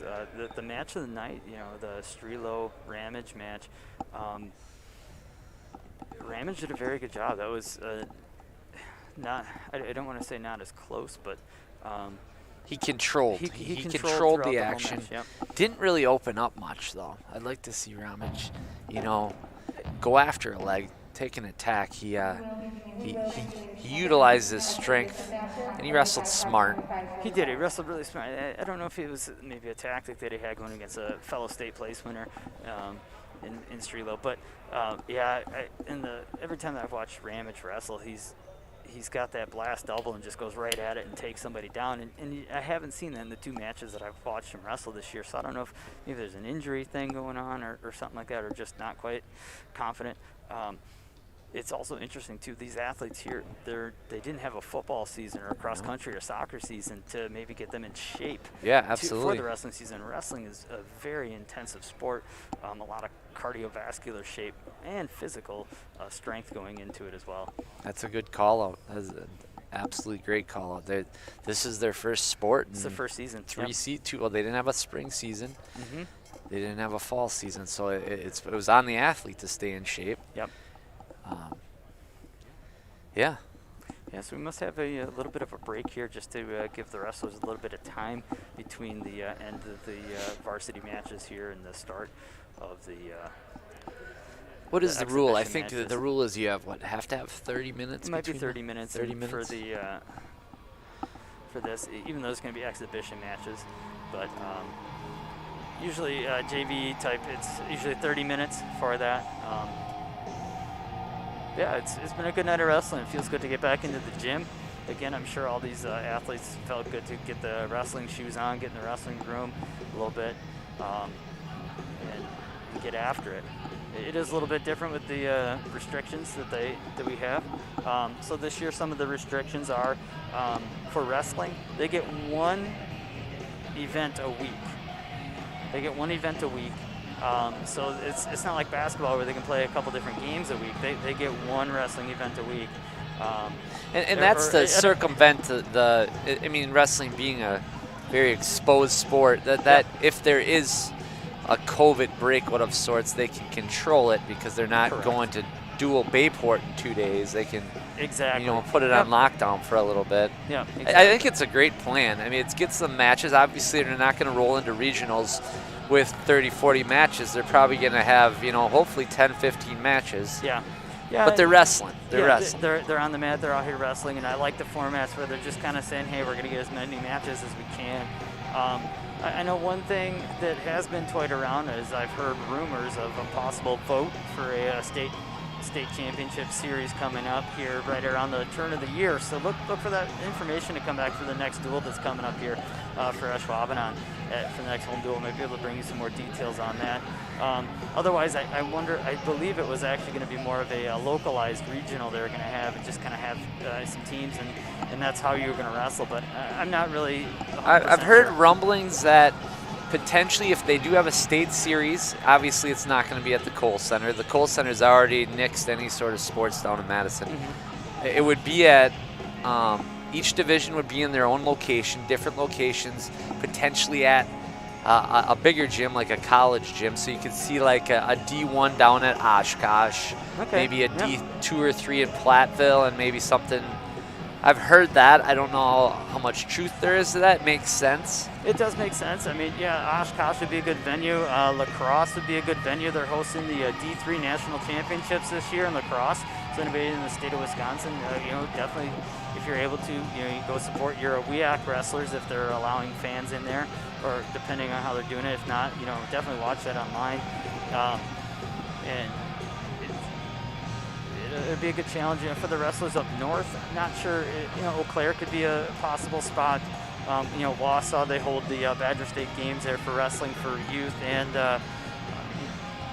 The match of the night, the Strelo Ramage match, Ramage did a very good job. That was I don't want to say not as close, but he controlled. He controlled the whole action. match, yep. Didn't really open up much though. I'd like to see Ramage, go after a leg, take an attack. He utilized his strength, and he wrestled smart. He did. He wrestled really smart. I don't know if it was maybe a tactic that he had going against a fellow state place winner in Strelo, but every time that I've watched Ramage wrestle, he's got that blast double and just goes right at it and takes somebody down. And I haven't seen that in the 2 matches that I've watched him wrestle this year, so I don't know if maybe there's an injury thing going on or something like that, or just not quite confident. it's also interesting too. These athletes here, they didn't have a football season or a cross country or soccer season to maybe get them in shape. Yeah, for absolutely. the wrestling season. Wrestling is a very intensive sport. A lot of cardiovascular shape and physical strength going into it as well. That's a good call out. That's an absolutely great call out. This is their first sport. It's the first season. Well, they didn't have a spring season. Mm-hmm. They didn't have a fall season, so it was on the athlete to stay in shape. Yep. Yeah. Yeah, so we must have a little bit of a break here just to give the wrestlers a little bit of time between the end of the varsity matches here and the start of the. What is the rule? I exhibition think matches. the rule is you have to have 30 minutes. It might be between 30 minutes. 30 and minutes for the for this, even though it's going to be exhibition matches, but usually JV type, it's usually 30 minutes for that. Yeah, it's been a good night of wrestling. It feels good to get back into the gym. Again, I'm sure all these athletes felt good to get the wrestling shoes on, get in the wrestling room a little bit, and get after it. It is a little bit different with the restrictions that we have. So this year, some of the restrictions are for wrestling. They get one event a week. So it's not like basketball where they can play a couple different games a week. They get one wrestling event a week. And that's to circumvent I mean, wrestling being a very exposed sport, that if there is a COVID breakout of sorts, they can control it because they're not Correct. going to Dual Bayport in 2 days. They can Exactly. put it on lockdown for a little bit. Yeah, exactly. I think it's a great plan. I mean, it gets some matches. Obviously, they're not going to roll into regionals with 30, 40 matches. They're probably going to have, hopefully 10, 15 matches. Yeah. Yeah, But they're wrestling. They're wrestling. They're on the mat. They're out here wrestling, and I like the formats where they're just kind of saying, "Hey, we're going to get as many matches as we can." I know one thing that has been toyed around is I've heard rumors of a possible vote for a state championship series coming up here right around the turn of the year. So look for that information to come back for the next duel that's coming up here for Ashwaubenon for the next home duel. Maybe able to bring you some more details on that. Otherwise, I believe it was actually going to be more of a localized regional they were going to have, and just kind of have some teams, and that's how you were going to wrestle. But I'm not really 100% I've heard sure. rumblings that potentially if they do have a state series, obviously it's not going to be at the Kohl Center. The Kohl Center's already nixed any sort of sports down in Madison. Mm-hmm. It would be at, each division would be in their own location, different locations, potentially at a bigger gym, like a college gym. So you could see like a D1 down at Oshkosh, maybe a D2 or 3 in Platteville, and maybe something. I've heard that. I don't know how much truth there is to that. It makes sense. It does make sense. I mean, yeah, Oshkosh would be a good venue. Lacrosse would be a good venue. They're hosting the D3 National Championships this year in lacrosse. So anybody in the state of Wisconsin, definitely, if you're able to, you go support your Weyauwega wrestlers if they're allowing fans in there, or depending on how they're doing it. If not, definitely watch that online. And it'd be a good challenge for the wrestlers up north. Not sure, Eau Claire could be a possible spot. Wausau, they hold the Badger State Games there for wrestling for youth and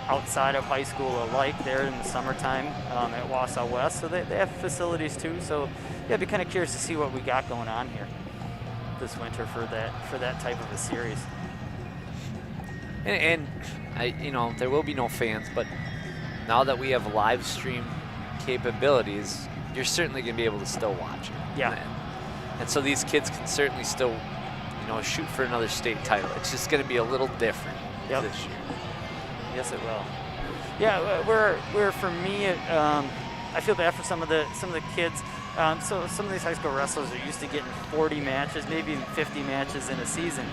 outside of high school alike there in the summertime at Wausau West. So they have facilities too. So yeah, I'd be kind of curious to see what we got going on here this winter for that type of a series. And there will be no fans, but now that we have live stream capabilities, you're certainly going to be able to still watch it. Yeah. And so these kids can certainly still, shoot for another state title. It's just going to be a little different this year. Yes, it will. Yeah, we're for me, I feel bad for some of the kids. So some of these high school wrestlers are used to getting 40 matches, maybe even 50 matches in a season.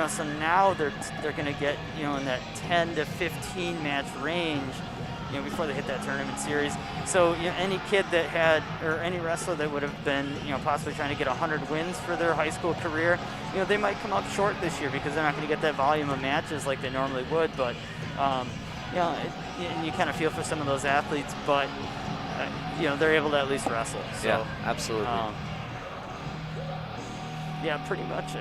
So now they're going to get in that 10 to 15 match range. Before they hit that tournament series. So any kid that had, or any wrestler that would have been, possibly trying to get 100 wins for their high school career, they might come up short this year because they're not going to get that volume of matches like they normally would. But, and you kind of feel for some of those athletes, but, they're able to at least wrestle. So, yeah, absolutely. Yeah, pretty much.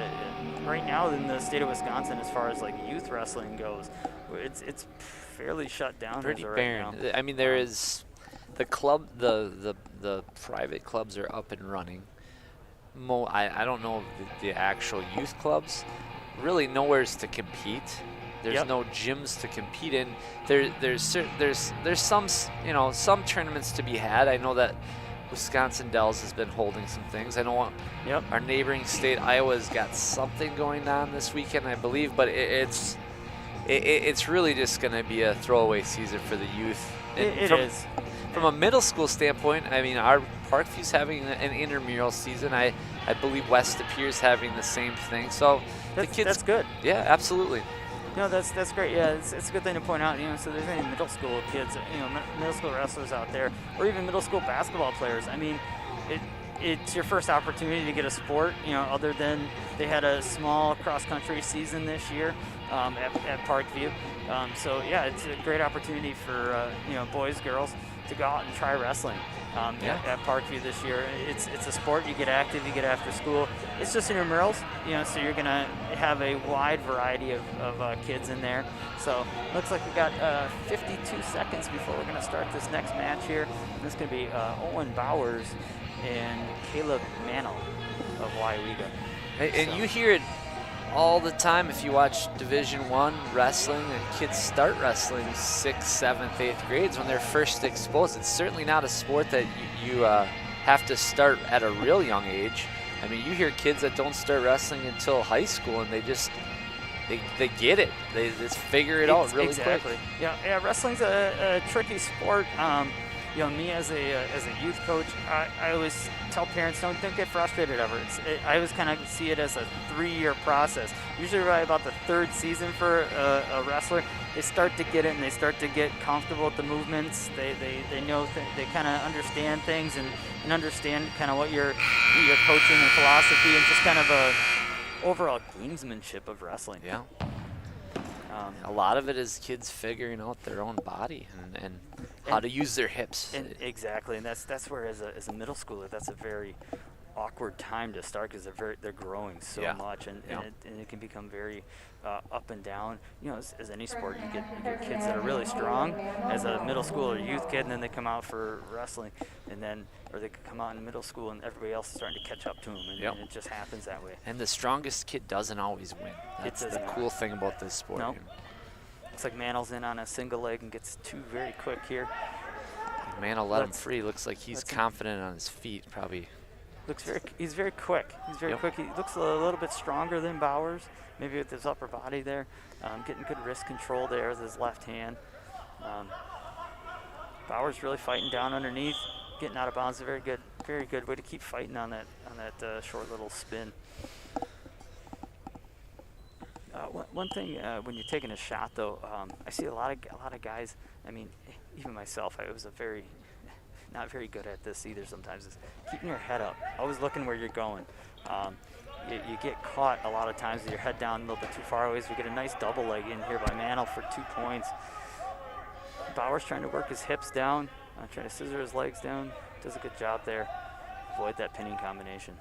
Right now in the state of Wisconsin, as far as like youth wrestling goes, it's fairly shut down. Pretty right barren. now. I mean, there is the club, the private clubs are up and running. I don't know the actual youth clubs. Really, nowhere's to compete. There's no gyms to compete in. There's some some tournaments to be had. I know that Wisconsin Dells has been holding some things. I know our neighboring state Iowa's got something going on this weekend, I believe. But it's really just going to be a throwaway season for the youth. It is. From a middle school standpoint, I mean, our Parkview's having an intramural season. I believe West Appear's having the same thing. So the kids. That's good. Yeah, absolutely. No, that's great. Yeah, it's a good thing to point out. So there's any middle school kids, middle school wrestlers out there, or even middle school basketball players. I mean, it's your first opportunity to get a sport. Other than they had a small cross country season this year at Parkview. So yeah, it's a great opportunity for boys, girls to go out and try wrestling. At Parkview this year. It's a sport. You get active, you get after school. It's just intramurals, so you're going to have a wide variety of kids in there. So looks like we got 52 seconds before we're going to start this next match here. And this is going to be Owen Bowers and Caleb Mantle of Weyauwega. And you hear it all the time if you watch Division I wrestling, and kids start wrestling 6th, 7th, 8th grades when they're first exposed. It's certainly not a sport that you have to start at a real young age. I mean, you hear kids that don't start wrestling until high school, and they get it. They just figure it out really quick. Yeah, wrestling's a tricky sport. Me as a youth coach, I always tell parents don't get frustrated ever. I always kind of see it as a 3-year process. Usually right about the 3rd season for a wrestler, they start to get it and they start to get comfortable with the movements. They know they kind of understand things and understand kind of what your coaching and philosophy and just kind of a overall gamesmanship of wrestling. Yeah. A lot of it is kids figuring out their own body and how to use their hips. Exactly, and that's where as a middle schooler, that's a very awkward time to start because they're growing so much, and it can become very up and down. As any sport, you get kids that are really strong as a middle school or youth kid, and then they come out for wrestling, or they come out in middle school and everybody else is starting to catch up to them, and it just happens that way. And the strongest kid doesn't always win. That's the cool thing about this sport. Nope. Looks like Mantle's in on a single leg and gets 2 very quick here. Mantle let him free. Looks like he's confident on his feet, probably. He's very quick. He's very quick. He looks a little bit stronger than Bowers, maybe with his upper body there. Getting good wrist control there with his left hand. Bowers really fighting down underneath, getting out of bounds. Very good way to keep fighting on that short little spin. One thing when you're taking a shot though, I see a lot of guys. I mean, even myself, I was not very good at this either sometimes, is keeping your head up, always looking where you're going. You get caught a lot of times with your head down a little bit too far away, so we get a nice double leg in here by Mantle for 2 points. Bowers trying to work his hips down, trying to scissor his legs down, does a good job there. Avoid that pinning combination.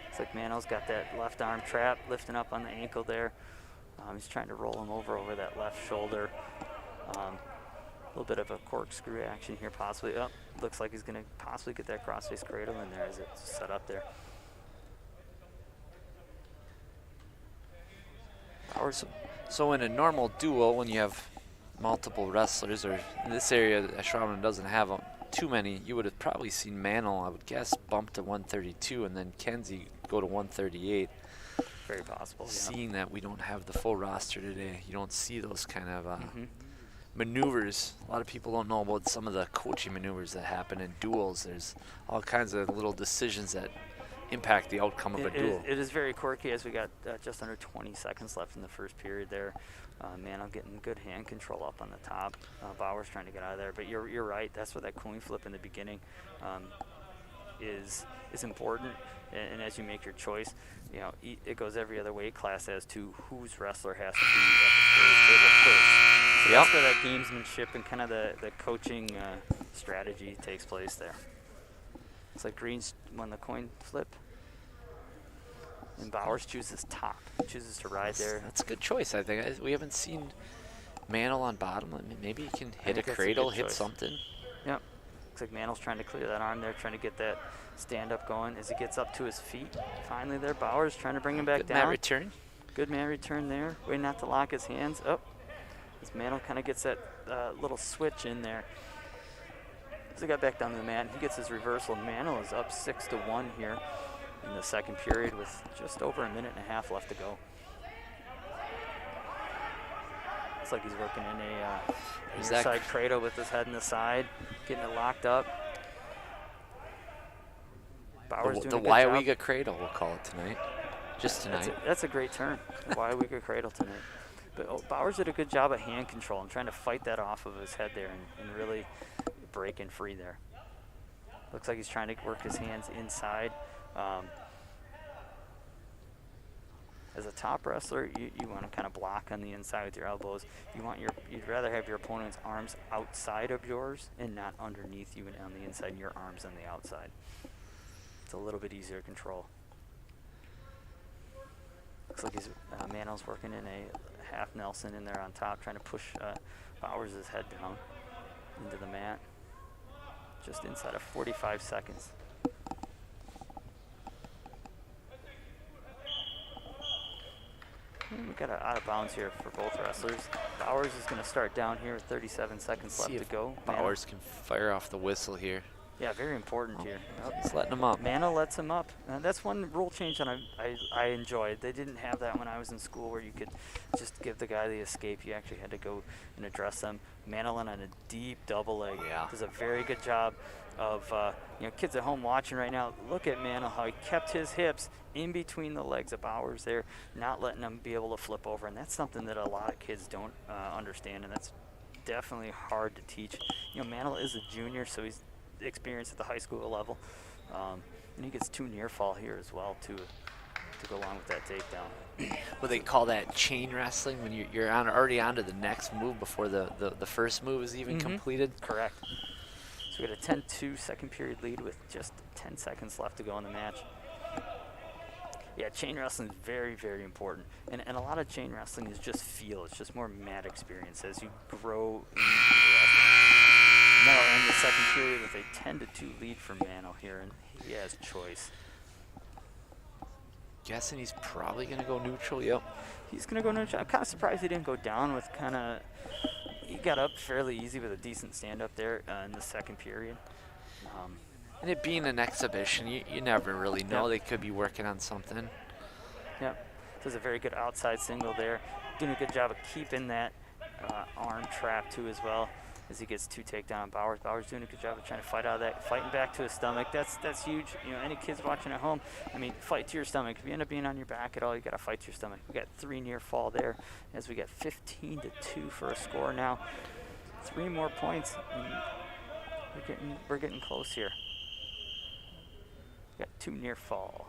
Looks like Mantle's got that left arm trap lifting up on the ankle there. He's trying to roll him over that left shoulder. A little bit of a corkscrew action here possibly. Looks like he's going to possibly get that crossface cradle in there as it's set up there. So in a normal duel, when you have multiple wrestlers, or in this area, Ashwaubenon doesn't have too many, you would have probably seen Mantle, I would guess, bump to 132, and then Kenzie go to 138. Very possible. Seeing that we don't have the full roster today, you don't see those kind of maneuvers. A lot of people don't know about some of the coaching maneuvers that happen in duels. There's all kinds of little decisions that impact the outcome of a duel. It is very quirky as we got just under 20 seconds left in the first period there. Mantle getting good hand control up on the top. Bowers trying to get out of there, but you're right. That's where that coin flip in the beginning is important. And as you make your choice, it goes every other weight class as to whose wrestler has to be at the table first. So that's where that gamesmanship and kind of the coaching strategy takes place there. It's like Green's won the coin flip, and Bowers chooses top. Chooses to ride there. That's a good choice, I think. We haven't seen Mantle on bottom. I mean, maybe he can hit a think that's a cradle, good hit choice. something. Yep. Looks like Mantle's trying to clear that arm there, trying to get that stand-up going as he gets up to his feet. Finally there, Bowers trying to bring him back Good down. mat return. Good man return there. Way not to lock his hands up. As Mantle kind of gets that little switch in there. So he got back down to the mat. He gets his reversal. Mantle is up 6-1 here in the second period with just over a minute and a half left to go. Looks like he's working in a There's near that side cradle with his head in the side, getting it locked up. Bowers The doing a good job. Weyauwega cradle, we'll call it tonight. Just tonight. That's a great turn. The Weyauwega cradle tonight. But Bowers did a good job of hand control and trying to fight that off of his head there and really breaking free there. Looks like he's trying to work his hands inside. As a top wrestler, you want to kind of block on the inside with your elbows. You'd rather have your opponent's arms outside of yours and not underneath you and on the inside, and your arms on the outside. It's a little bit easier to control. Looks like Mantle's working in a half Nelson in there on top, trying to push Bowers' head down into the mat. Just inside of 45 seconds. And we got an out of bounds here for both wrestlers. Bowers is going to start down here with 37 seconds left to go. Bowers can fire off the whistle here. Yeah, very important here. He's letting him up. Mantle lets him up. That's one rule change that I enjoyed. They didn't have that when I was in school where you could just give the guy the escape. You actually had to go and address them. Mantle on a deep double leg does a very good job of, kids at home watching right now, look at Mantle, how he kept his hips in between the legs of Bowers there, not letting him be able to flip over. And that's something that a lot of kids don't understand, and that's definitely hard to teach. Mantle is a junior, so he's experienced at the high school level, and he gets 2 near fall here as well to go along with that takedown. Well, they call that chain wrestling when you're already on to the next move before the first move is even completed. Correct. So we got a 10-2 second period lead with just 10 seconds left to go in the match. Yeah, chain wrestling is very, very important. And a lot of chain wrestling is just feel. It's just more mat experience as you grow in wrestling. Now we're in the second period with a 10-2 lead for Mantle here, and he has choice. Guessing he's probably going to go neutral. Yep. He's going to go neutral. I'm kind of surprised he didn't go down with he got up fairly easy with a decent stand-up there in the second period. And it being an exhibition, you never really know. They could be working on something. Yep. Does a very good outside single there. Doing a good job of keeping that arm trap too as well as he gets 2 takedown on Bowers. Bowers doing a good job of trying to fight out of that, fighting back to his stomach. That's huge. Any kids watching at home, fight to your stomach. If you end up being on your back at all, you got to fight to your stomach. We got 3 near fall there as we got 15-2 for a score now. 3 more points. We're getting close here. We got 2 near fall.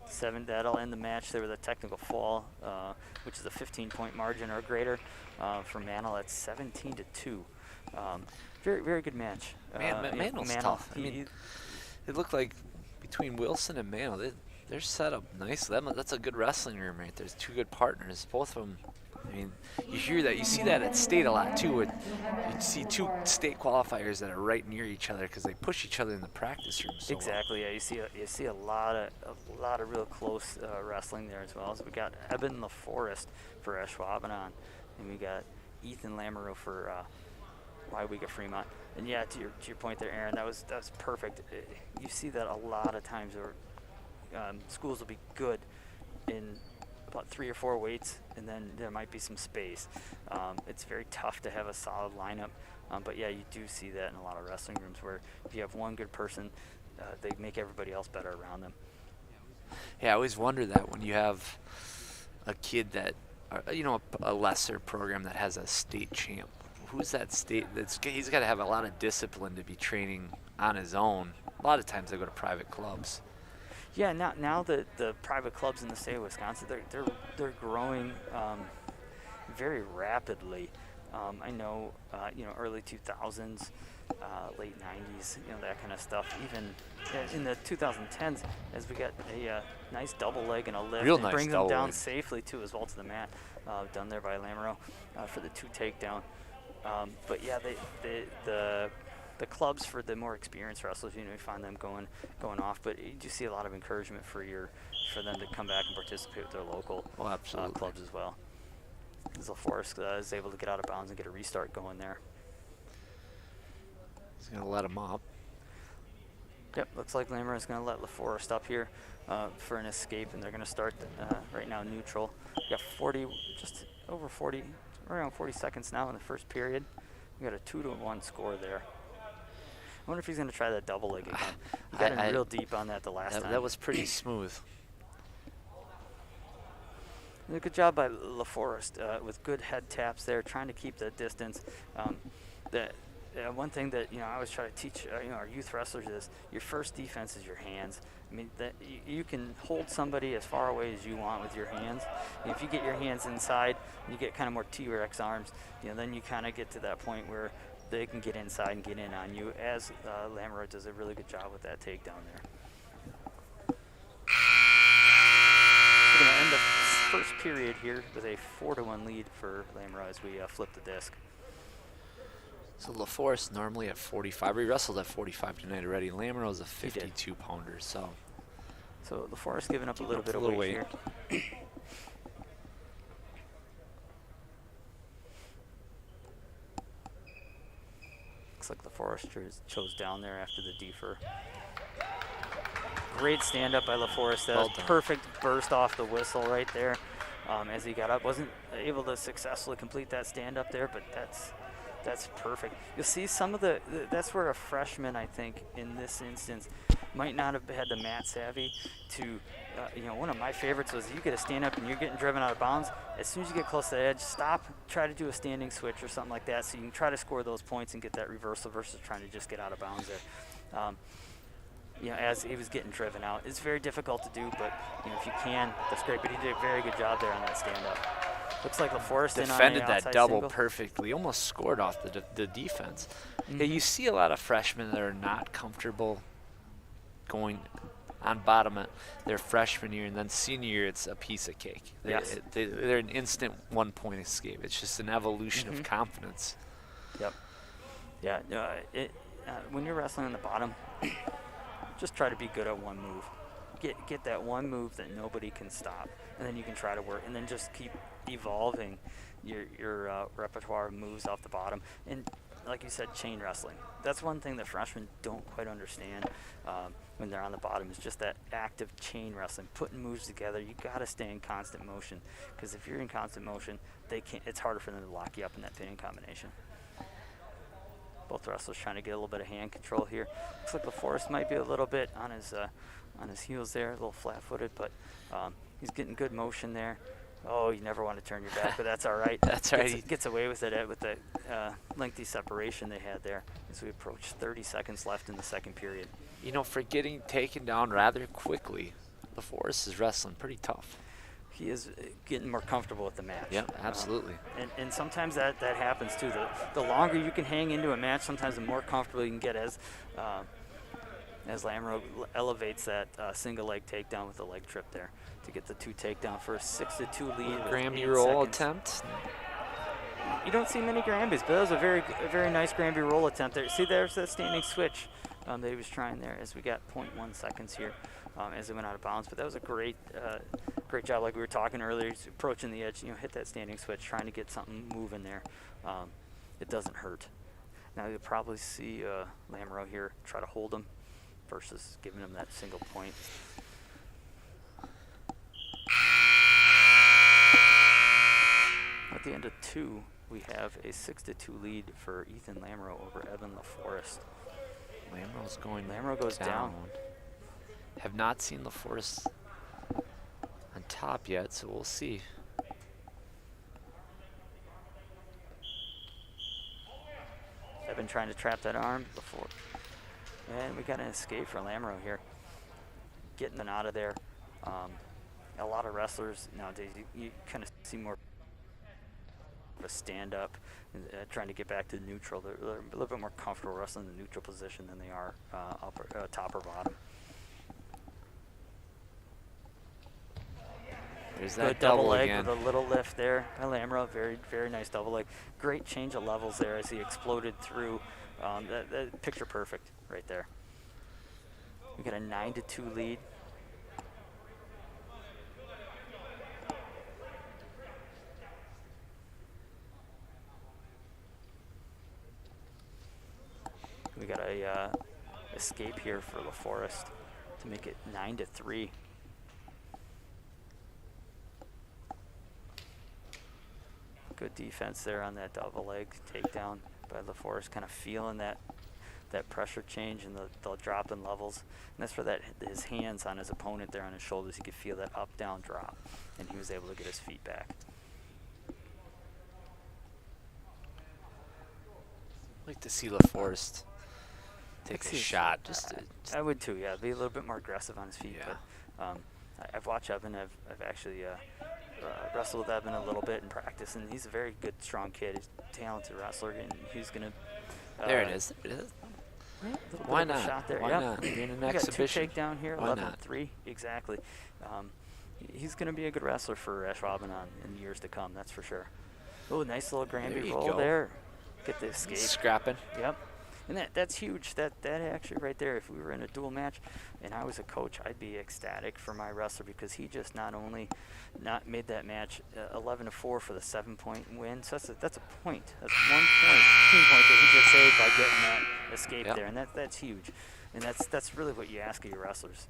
7, that'll end the match. There was a technical fall, which is a 15-point margin or greater for Mantle. That's 17-2. Very, very good match. Mantle's tough. It looked like between Wilson and Mantle, they're set up nicely. That's a good wrestling room right there. There's 2 good partners. Both of them. You hear that. You see that at state a lot too. You see 2 state qualifiers that are right near each other because they push each other in the practice room. So exactly. Yeah. You see a lot of real close wrestling there as well. So we got Eben LaForest for Ashwaubenon, and we got Ethan Lamoreaux for Weyauwega Fremont. And yeah, to your point there, Aaron, that was perfect. You see that a lot of times where schools will be good in about 3 or 4 weights, and then there might be some space. It's very tough to have a solid lineup, but yeah, you do see that in a lot of wrestling rooms where if you have one good person, they make everybody else better around them. Yeah, I always wonder that when you have a kid that, a lesser program that has a state champ. Who's that state? He's got to have a lot of discipline to be training on his own. A lot of times they go to private clubs. Yeah, now the private clubs in the state of Wisconsin, they're growing very rapidly. I know, early 2000s, late 90s, that kind of stuff. Even in the 2010s, as we got a nice double leg and a lift, Real and nice brings them double down leg. safely too as well to the mat. done there by Lamoreaux for the 2 takedown. But yeah, the clubs for the more experienced wrestlers, you find them going off, but you do see a lot of encouragement for them to come back and participate with their local clubs as well. As LaForest is able to get out of bounds and get a restart going there. He's going to let him up. Yep, looks like Lamoreaux is going to let LaForest up here for an escape, and they're going to start right now neutral. We got around 40 seconds now in the first period. We got a 2-1 score there. I wonder if he's going to try that double leg again. He got in real deep on that the last time. That was pretty smooth. Good job by LaForest with good head taps there, trying to keep the distance. One thing that I always try to teach our youth wrestlers is your first defense is your hands. I mean, that you can hold somebody as far away as you want with your hands. If you get your hands inside, you get kind of more T-Rex arms. Then you kind of get to that point where they can get inside and get in on you. As Lamoreaux does a really good job with that takedown there. We're going to end the first period here with a 4-1 lead for Lamoreaux as we flip the disc. So LaForest normally at 45. He wrestled at 45 tonight already. Lamoreaux's a 52-pounder. So LaForest giving up a little bit of weight here. Looks like LaForest chose down there after the defer. Great stand up by LaForest. That was perfect burst off the whistle right there as he got up. Wasn't able to successfully complete that stand up there, but that's perfect. You'll see some of that's where a freshman, I think, in this instance, might not have had the mat savvy to, one of my favorites was you get a stand up and you're getting driven out of bounds. As soon as you get close to the edge, stop, try to do a standing switch or something like that so you can try to score those points and get that reversal versus trying to just get out of bounds there. As he was getting driven out. It's very difficult to do, but if you can, that's great. But he did a very good job there on that stand up. Looks like LaForest defended in on that double single. perfectly. Almost scored off the defense. Mm-hmm. Yeah, you see a lot of freshmen that are not comfortable going on bottom at their freshman year, and then senior year it's a piece of cake. They're an instant 1-point escape. It's just an evolution of confidence. Yep. Yeah. When you're wrestling on the bottom, just try to be good at one move. Get that one move that nobody can stop, and then you can try to work, and then just keep evolving your repertoire of moves off the bottom. And like you said, chain wrestling. That's one thing that freshmen don't quite understand when they're on the bottom, is just that active chain wrestling, putting moves together. You got to stay in constant motion, because if you're in constant motion, it's harder for them to lock you up in that pinning combination. Both wrestlers trying to get a little bit of hand control here. Looks like LaForest might be a little bit on his heels there, a little flat-footed, but he's getting good motion there. Oh, you never want to turn your back, but that's all right. That's right. He gets away with it with the lengthy separation they had there as we approach 30 seconds left in the second period. For getting taken down rather quickly, LaForest is wrestling pretty tough. He is getting more comfortable with the match. Yeah, absolutely. And sometimes that happens too. The longer you can hang into a match, sometimes the more comfortable you can get as Lamoreaux elevates that single leg takedown with the leg trip there to get the 2 takedown for a 6-2 lead. Grammy roll attempt. You don't see many Grambies, but that was a very nice Gramby roll attempt there. See, there's that standing switch that he was trying there as we got 0.1 seconds here as it went out of bounds. But that was a great job, like we were talking earlier, approaching the edge, hit that standing switch, trying to get something moving there. It doesn't hurt. Now you'll probably see Lamoreaux here try to hold him versus giving him that single point. At the end of 2, we have a 6-2 lead for Ethan Lamoreaux over Evan LaForest. Lamoreaux goes down. Have not seen LaForest on top yet, so we'll see. Evan trying to trap that arm before. And we got an escape for Lamoreaux here. Getting them out of there. A lot of wrestlers nowadays, you kind of see more of a stand-up, trying to get back to neutral. They're a little bit more comfortable wrestling in the neutral position than they are top or bottom. There's that Good double leg again. with a little lift there by Lamoreaux. Very, very nice double leg. Great change of levels there as he exploded through. That picture perfect right there. We got a 9-2 lead. We got a escape here for LaForest to make it 9-3. Good defense there on that double leg takedown by LaForest, kind of feeling that pressure change and the drop in levels. And that's for his hands on his opponent there on his shoulders. He could feel that up, down drop, and he was able to get his feet back. I'd like to see LaForest take a shot. I would too, yeah. Be a little bit more aggressive on his feet. Yeah. But I've watched Evan. I've actually wrestled with Evan a little bit in practice, and he's a very good, strong kid. He's a talented wrestler, and he's going to... there it is. There it is. Why not? Shot there. Why not? In an exhibition. Got 2 takedown here, Why 11-3. Exactly. He's going to be a good wrestler for Ashwaubenon in years to come, that's for sure. Oh, nice little Granby roll there. Get the escape. Scrapping. Yep. And that's huge. That actually right there, if we were in a dual match and I was a coach, I'd be ecstatic for my wrestler because he just not only made that match 11-4 for the 7-point win. So that's a point. That's 1 point, team point that he just saved by getting that escape there. And that's huge. And that's really what you ask of your wrestlers,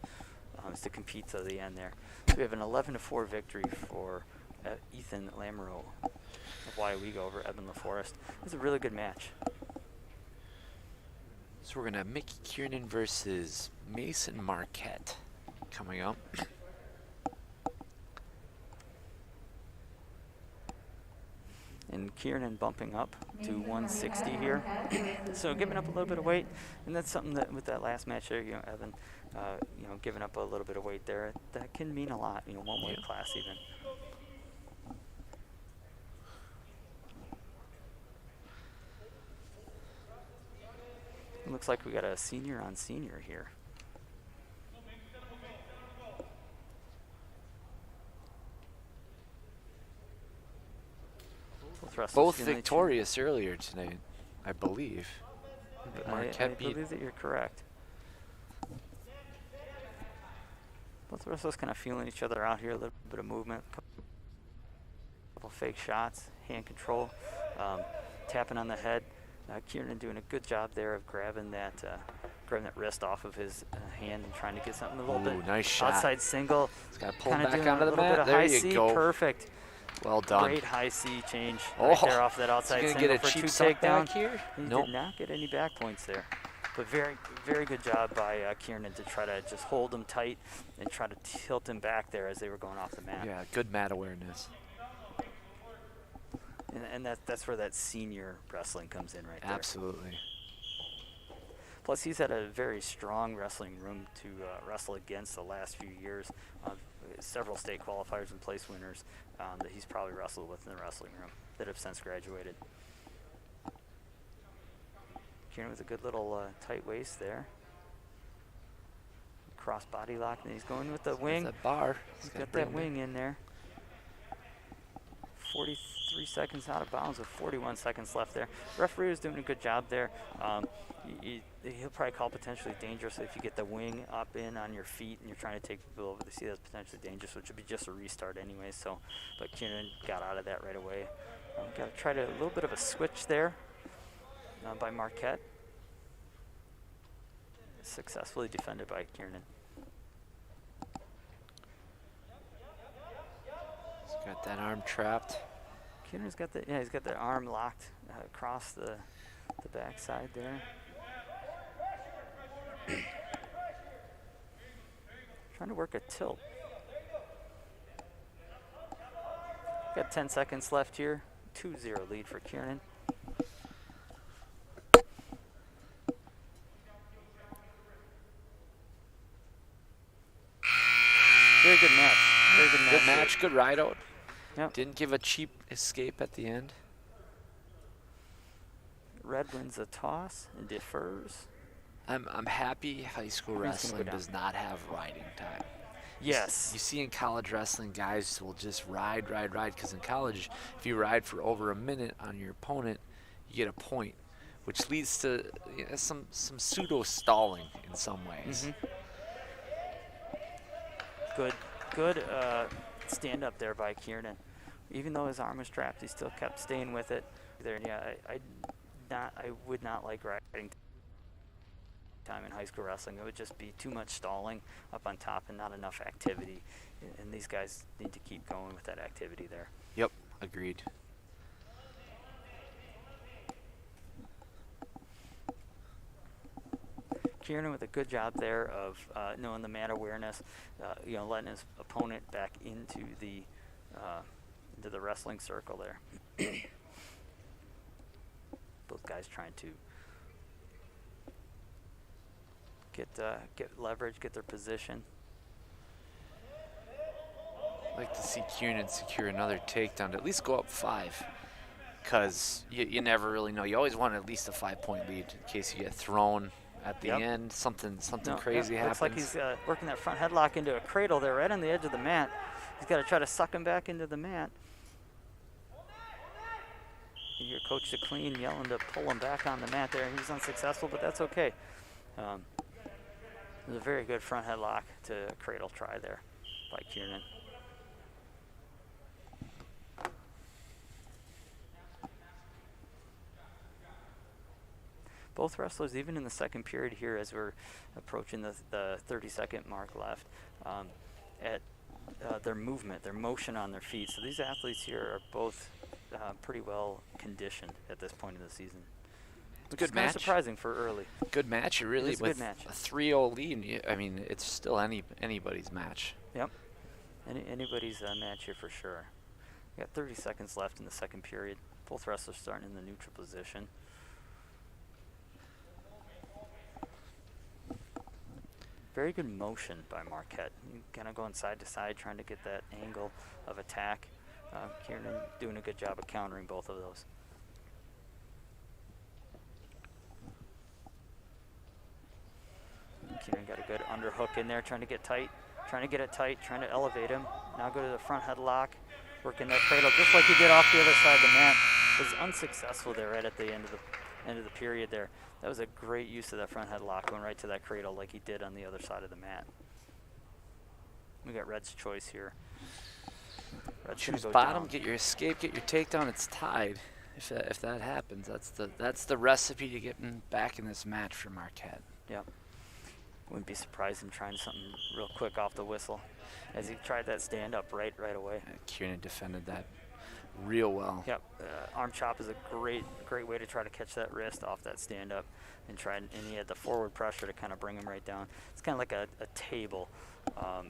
is to compete to the end there. So we have an 11-4 victory for Ethan Lamoreaux of Weyauwega over Evan LaForest. It was a really good match. So we're going to have Mickey Kiernan versus Mason Marquette coming up. And Kiernan bumping up to 160 here. So giving up a little bit of weight. And that's something that with that last match there, Evan, giving up a little bit of weight there, that can mean a lot, one weight class even. It looks like we got a senior on senior here. Both victorious earlier tonight, I believe. I believe that you're correct. Both wrestlers kind of feeling each other out here, a little bit of movement, couple fake shots, hand control, tapping on the head. Kiernan doing a good job there of grabbing that wrist off of his hand and trying to get something a little bit nice shot. Outside single. He's got to pull Kinda back doing onto the a little mat. bit of There high you C, go. Perfect. Well done. Great high C change right there off that outside He's single gonna get for a 2 cheap suck takedown. back here? He Nope. did not get any back points there. But very, very good job by Kiernan to try to just hold him tight and try to tilt him back there as they were going off the mat. Yeah, good mat awareness. And that's where that senior wrestling comes in right there. Absolutely. Plus, he's had a very strong wrestling room to wrestle against the last few years. Several state qualifiers and place winners that he's probably wrestled with in the wrestling room that have since graduated. Kiernan with a good little tight waist there. Cross body lock, and he's going with the wing. That bar. He's got that wing in there. 43 seconds out of bounds with 41 seconds left there. Referee was doing a good job there. He'll probably call potentially dangerous if you get the wing up in on your feet and you're trying to take people over. They see that's potentially dangerous, which would be just a restart anyway. So, but Kiernan got out of that right away. Got to try a little bit of a switch there by Marquette. Successfully defended by Kiernan. He's got that arm trapped. Kiernan's got he's got the arm locked across the backside there. Trying to work a tilt. Got 10 seconds left here. 2-0 lead for Kiernan. Very good match. Very good match. Good match, good ride out. Yep. Didn't give a cheap escape at the end. Red wins a toss and defers. I'm happy high school Who's gonna wrestling go down? does not have riding time. Yes. You see in college wrestling, guys will just ride, because in college, if you ride for over a minute on your opponent, you get a point, which leads to some pseudo stalling in some ways. Good stand up there by Kiernan. Even though his arm was trapped, he still kept staying with it. There, yeah, I would not like riding time in high school wrestling. It would just be too much stalling up on top and not enough activity. And these guys need to keep going with that activity there. Yep, agreed. Kiernan with a good job there of knowing the mat awareness, letting his opponent back into the wrestling circle there. Both guys trying to get leverage, get their position. I'd like to see Kiernan secure another takedown to at least go up 5, because you never really know. You always want at least a 5-point lead in case you get thrown at the end. Something crazy happens. Looks like he's working that front headlock into a cradle there, right on the edge of the mat. He's got to try to suck him back into the mat. You hear Coach DeClean yelling to pull him back on the mat there. He's unsuccessful, but that's okay. It was a very good front headlock to cradle try there by Kiernan. Both wrestlers, even in the second period here, as we're approaching the 30-second mark left, at their movement, their motion on their feet. So these athletes here are both pretty well conditioned at this point in the season. Good match. Surprising for early. Good match. Really, it's a good match. A 3-0 lead. I mean, it's still anybody's match. Yep. Anybody's match here for sure. We got 30 seconds left in the second period. Both wrestlers starting in the neutral position. Very good motion by Marquette. Kind of going side to side, trying to get that angle of attack. Kiernan doing a good job of countering both of those. Kiernan got a good underhook in there, trying to get tight, trying to get it tight, trying to elevate him. Now go to the front headlock, working that cradle just like he did off the other side of the mat. Was unsuccessful there right at the end of the period there. That was a great use of that front headlock, going right to that cradle like he did on the other side of the mat. We got Red's choice here. Red's Choose go bottom, down. get your escape, get your takedown. It's tied. If that happens, that's the recipe to getting back in this match for Marquette. Yep. Wouldn't be surprised him trying something real quick off the whistle, as he tried that stand up right away. Kiernan defended that real well. Yep. Arm chop is a great way to try to catch that wrist off that stand up, and he had the forward pressure to kind of bring him right down. It's kind of like a table.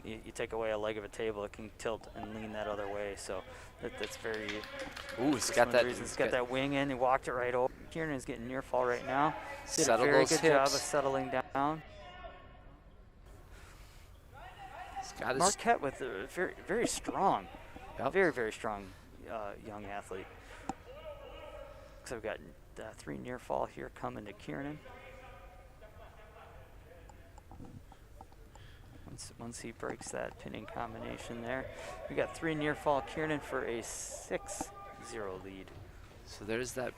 You take away a leg of a table, it can tilt and lean that other way. So that's very. Ooh, he's got that. He's got that wing in. He walked it right over. Kiernan is getting near fall right now. Did Settle a very those good hips. job of settling down. Marquette with a very strong, very strong young athlete. So we've got 3 near fall here coming to Kiernan. Once he breaks that pinning combination there, we got 3 near fall Kiernan for a 6-0 lead. So there's that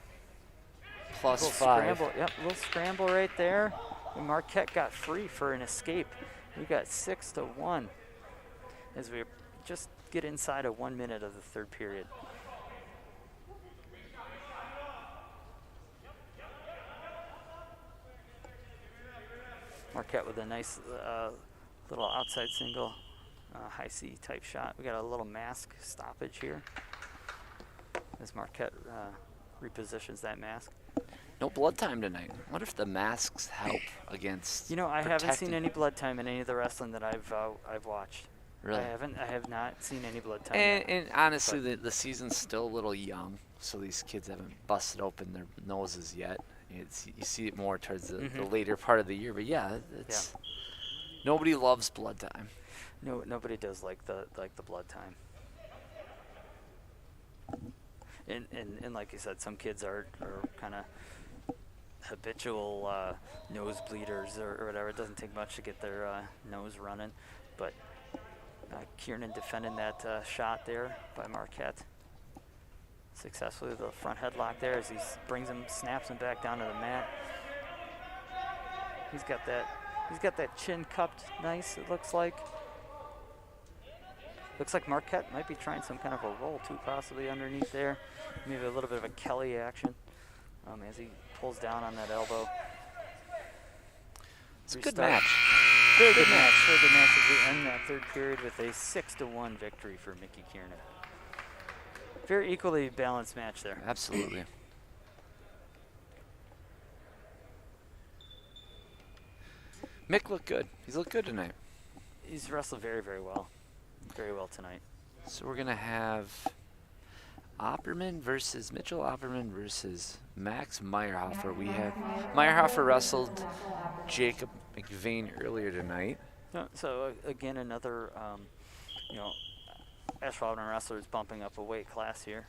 plus little 5. Scramble, yep, little scramble right there. And Marquette got free for an escape. We got 6-1 as we just get inside of 1 minute of the third period. Marquette with a nice little outside single, high C type shot. We got a little mask stoppage here as Marquette repositions that mask. No blood time tonight. What if the masks help against? I haven't seen any blood time in any of the wrestling that I've watched. Really? I have not seen any blood time. And honestly, the season's still a little young, so these kids haven't busted open their noses yet. You see it more towards the later part of the year, but it's nobody loves blood time. No, nobody does like the blood time. And like you said, some kids are kind of habitual nose bleeders or whatever. It doesn't take much to get their nose running, but Kiernan defending that shot there by Marquette. Successfully, the front headlock there as he brings him, snaps him back down to the mat. He's got that chin cupped nice, it looks like. Looks like Marquette might be trying some kind of a roll too, possibly underneath there. Maybe a little bit of a Kelly action as he pulls down on that elbow. It's a good match. Very good match. Very good match as we end that third period with a 6-1 victory for Mickey Kiernan. Very equally balanced match there. Absolutely. Mick looked good. He's looked good tonight. He's wrestled very, very well. Very well tonight. So we're going to have Mitchell Opperman versus Max Meyerhofer. We have Meyerhofer wrestled Jacob Mcvean earlier tonight. So again, another, Ashwaubenon wrestlers bumping up a weight class here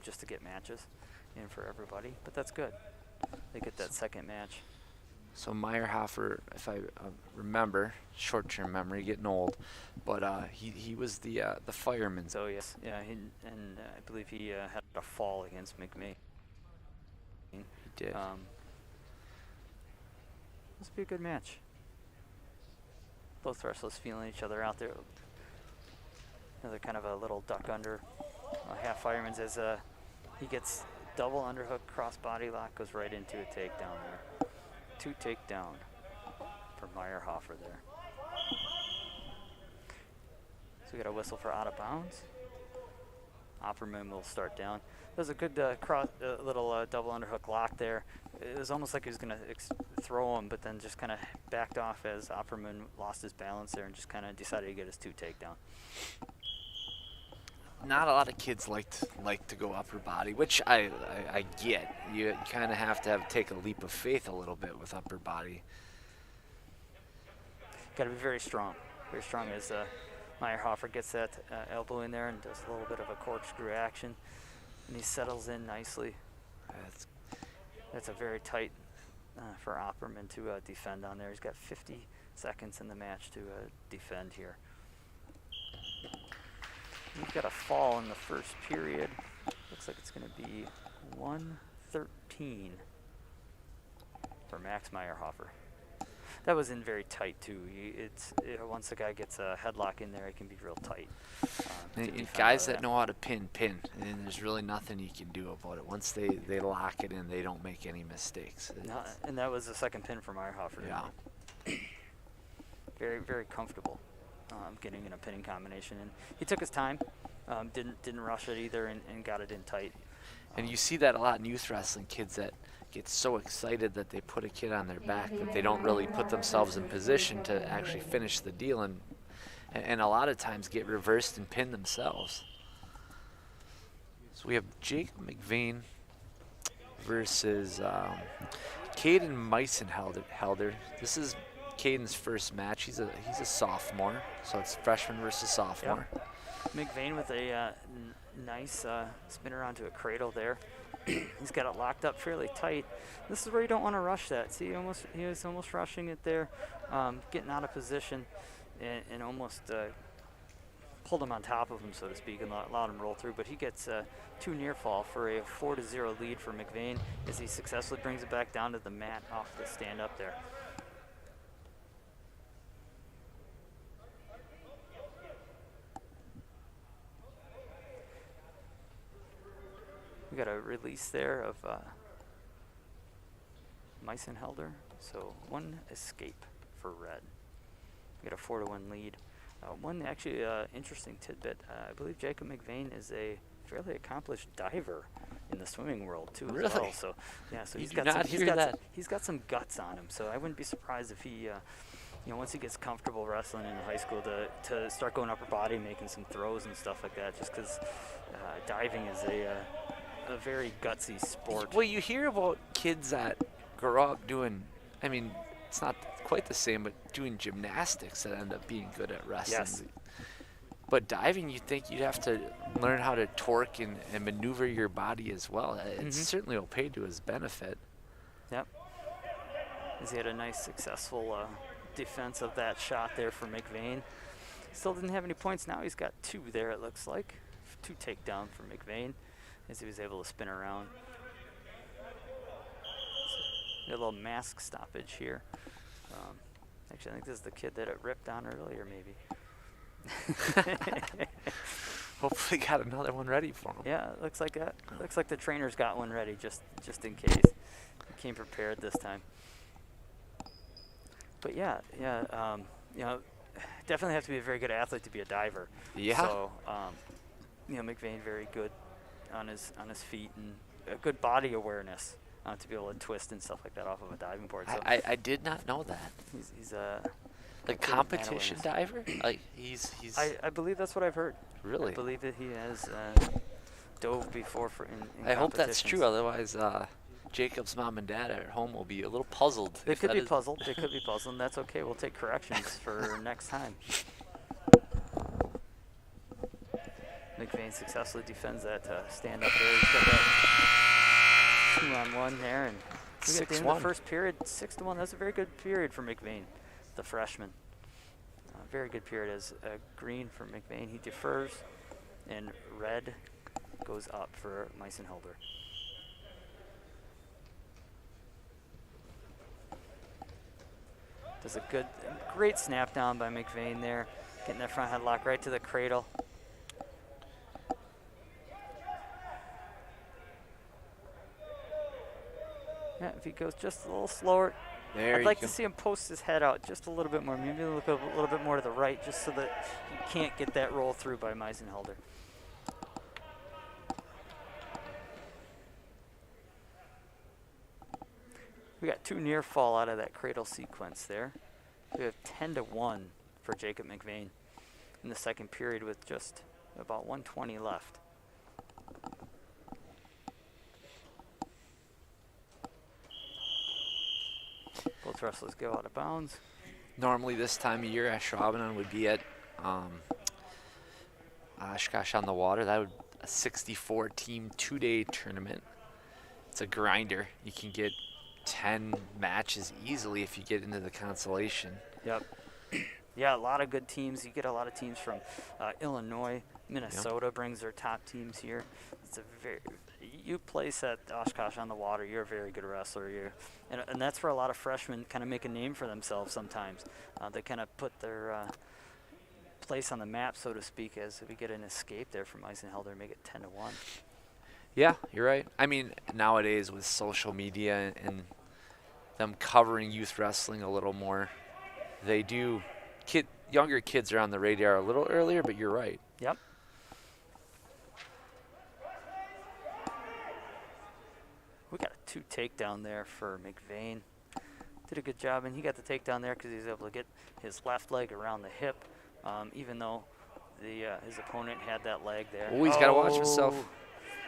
just to get matches in for everybody. But that's good. They get that second match. So Meyerhofer, if I remember, short-term memory, getting old, but he was the fireman. So yes, yeah, I believe he had a fall against Mcvean. He did. This will be a good match. Both wrestlers feeling each other out there. Another kind of a little duck under, half fireman's as he gets double underhook cross body lock, goes right into a takedown there. 2 takedown for Meyerhofer there. So we got a whistle for out of bounds. Opperman will start down. There's a good little double underhook lock there. It was almost like he was going to throw him, but then just kind of backed off as Opperman lost his balance there and just kind of decided to get his 2 takedown. Not a lot of kids like to go upper body, which I get. You kind of have to take a leap of faith a little bit with upper body. Got to be very strong as Meyerhofer gets that elbow in there and does a little bit of a corkscrew action, and he settles in nicely. That's a very tight for Opperman to defend on there. He's got 50 seconds in the match to defend here. We've got a fall in the first period. Looks like it's going to be 1-13 for Max Meyerhofer. That was in very tight too. Once the guy gets a headlock in there, it can be real tight. And guys that know how to pin, and there's really nothing you can do about it. Once they lock it in, they don't make any mistakes. And that was the second pin for Meyerhofer. Yeah. Very, very comfortable. Getting in a pinning combination, and he took his time, didn't rush it either, and got it in tight. And you see that a lot in youth wrestling, kids that get so excited that they put a kid on their back, but they don't really put themselves in position to actually finish the deal, and a lot of times get reversed and pinned themselves. So we have Jacob Mcvean versus Caden Meisenhelder. This is Caden's first match. He's a sophomore, so it's freshman versus sophomore. Yep. Mcvean with a nice spinner onto a cradle there. He's got it locked up fairly tight. This is where you don't want to rush that. See, he was almost rushing it there, getting out of position, and almost pulled him on top of him, so to speak, and allowed him roll through. But he gets 2 near fall for a 4-0 lead for Mcvean as he successfully brings it back down to the mat off the stand up there. We got a release there of Meisenhelder, so 1 escape for red. We got a 4-1 lead. One actually interesting tidbit, I believe Jacob Mcvean is a fairly accomplished diver in the swimming world too. Really? As well. So yeah, so he's got some guts on him. So I wouldn't be surprised if he once he gets comfortable wrestling in high school to start going upper body, making some throws and stuff like that, just because diving is a very gutsy sport. Well, you hear about kids that grow up doing, I mean, it's not quite the same, but doing gymnastics that end up being good at wrestling. Yes. But diving, you'd think you'd have to learn how to torque and maneuver your body as well. It certainly will pay to his benefit. Yep. As he had a nice successful defense of that shot there for Mcvean. Still didn't have any points. Now he's got 2 there, it looks like. 2 takedown for Mcvean as he was able to spin around. A little mask stoppage here. Actually, I think this is the kid that it ripped on earlier, maybe. Hopefully got another one ready for him. Yeah, it looks like that. Looks like the trainer's got one ready just in case. He came prepared this time. But yeah, you know, definitely have to be a very good athlete to be a diver. Yeah. So, you know, Mcvean very good on his feet and a good body awareness to be able to twist and stuff like that off of a diving board. So I did not know that. he's a Like competition diver? Like he's I believe that's what I've heard. really. I believe that he has dove before in I hope that's competitions. true. Otherwise, Jacob's mom and dad at home will be a little puzzled. They if could that be is- puzzled. They could be puzzled, and that's okay. We'll take corrections for next time. Mcvean successfully defends that stand up there. He's got that 2-on-1 there, and we got the end of the 6-1. first period, 6-1. That's a very good period for Mcvean, the freshman. Very good period as green for Mcvean. He defers, and red goes up for Meisenhelder. Does a great snap down by Mcvean there, getting that front headlock right to the cradle. Yeah, if he goes just a little slower, There I'd you like go. to see him post his head out just a little bit more, maybe look a little bit more to the right, just so that you can't get that roll through by Meisenhelder. We got 2 near fall out of that cradle sequence there. We have 10-1 for Jacob Mcvean in the second period with just about 1:20 left. Both wrestlers go out of bounds. Normally this time of year, Ashwaubenon would be at Oshkosh on the Water. That would a 64-team 2-day tournament. It's a grinder. You can get 10 matches easily if you get into the consolation. Yep. Yeah, a lot of good teams. You get a lot of teams from Illinois, Minnesota brings their top teams here. It's a you place at Oshkosh on the Water, you're a very good wrestler. And that's where a lot of freshmen kind of make a name for themselves sometimes. They kind of put their place on the map, so to speak, as we get an escape there from Meisenhelder and make it 10-1. Yeah, you're right. I mean, nowadays with social media and them covering youth wrestling a little more, they do. Younger kids are on the radar a little earlier, but you're right. Yep. We got a 2 takedown there for Mcvean. Did a good job, and he got the takedown there because he was able to get his left leg around the hip, even though his opponent had that leg there. Oh, he's got to watch himself.